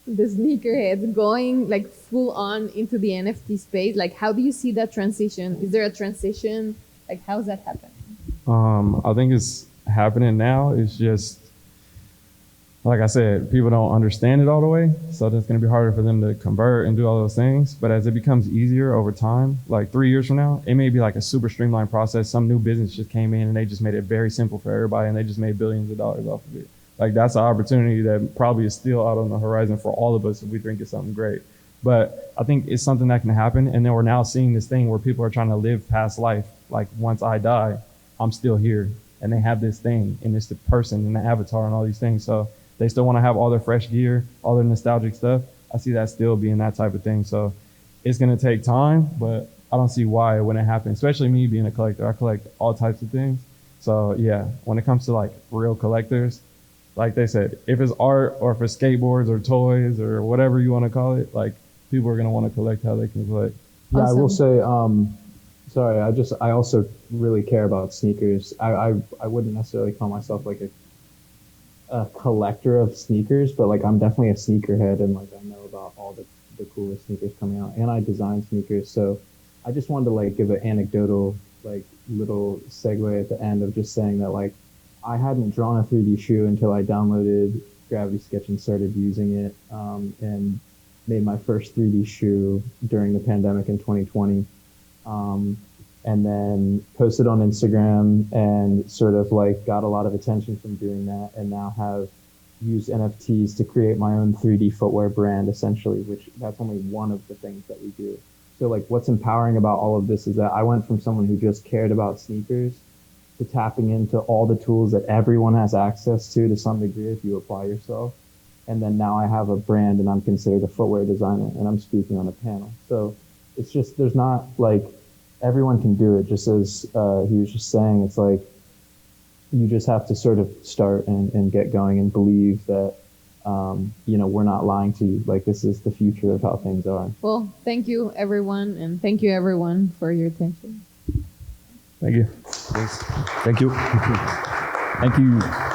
sneakerheads, going like full on into the NFT space? Like, how do you see that transition? Is there a transition? Like, how's that happening? I think it's happening now. It's just, like I said, people don't understand it all the way. So it's going to be harder for them to convert and do all those things. But as it becomes easier over time, like 3 years from now, it may be like a super streamlined process. Some new business just came in and they just made it very simple for everybody, and they just made billions of dollars off of it. Like, that's an opportunity that probably is still out on the horizon for all of us if we think it's something great. But I think it's something that can happen. And then we're now seeing this thing where people are trying to live past life. Like, once I die, I'm still here. And they have this thing, and it's the person and the avatar and all these things. So they still want to have all their fresh gear, all their nostalgic stuff. I see that still being that type of thing. So it's going to take time, but I don't see why it wouldn't happen, especially me being a collector. I collect all types of things. So yeah, when it comes to like real collectors, like they said, if it's art or if it's skateboards or toys or whatever you want to call it, like, people are going to want to collect how they can collect. Yeah, awesome. I will say, sorry, I also really care about sneakers. I wouldn't necessarily call myself like a collector of sneakers, but like, I'm definitely a sneakerhead, and like, I know about all the coolest sneakers coming out, and I design sneakers. So I just wanted to like give an anecdotal, like, little segue at the end of just saying that, like, I hadn't drawn a 3D shoe until I downloaded Gravity Sketch and started using it, and made my first 3D shoe during the pandemic in 2020. And then posted on Instagram and sort of like got a lot of attention from doing that, and now have used NFTs to create my own 3D footwear brand, essentially, which that's only one of the things that we do. So like what's empowering about all of this is that I went from someone who just cared about sneakers to tapping into all the tools that everyone has access to some degree if you apply yourself. And then now I have a brand and I'm considered a footwear designer and I'm speaking on a panel. So it's just, there's not like, everyone can do it. Just as he was just saying, it's like, you just have to sort of start and get going and believe that, we're not lying to you. Like, this is the future of how things are. Well, thank you, everyone, and thank you, everyone, for your attention. Thank you. Thanks. Thank you. Thank you.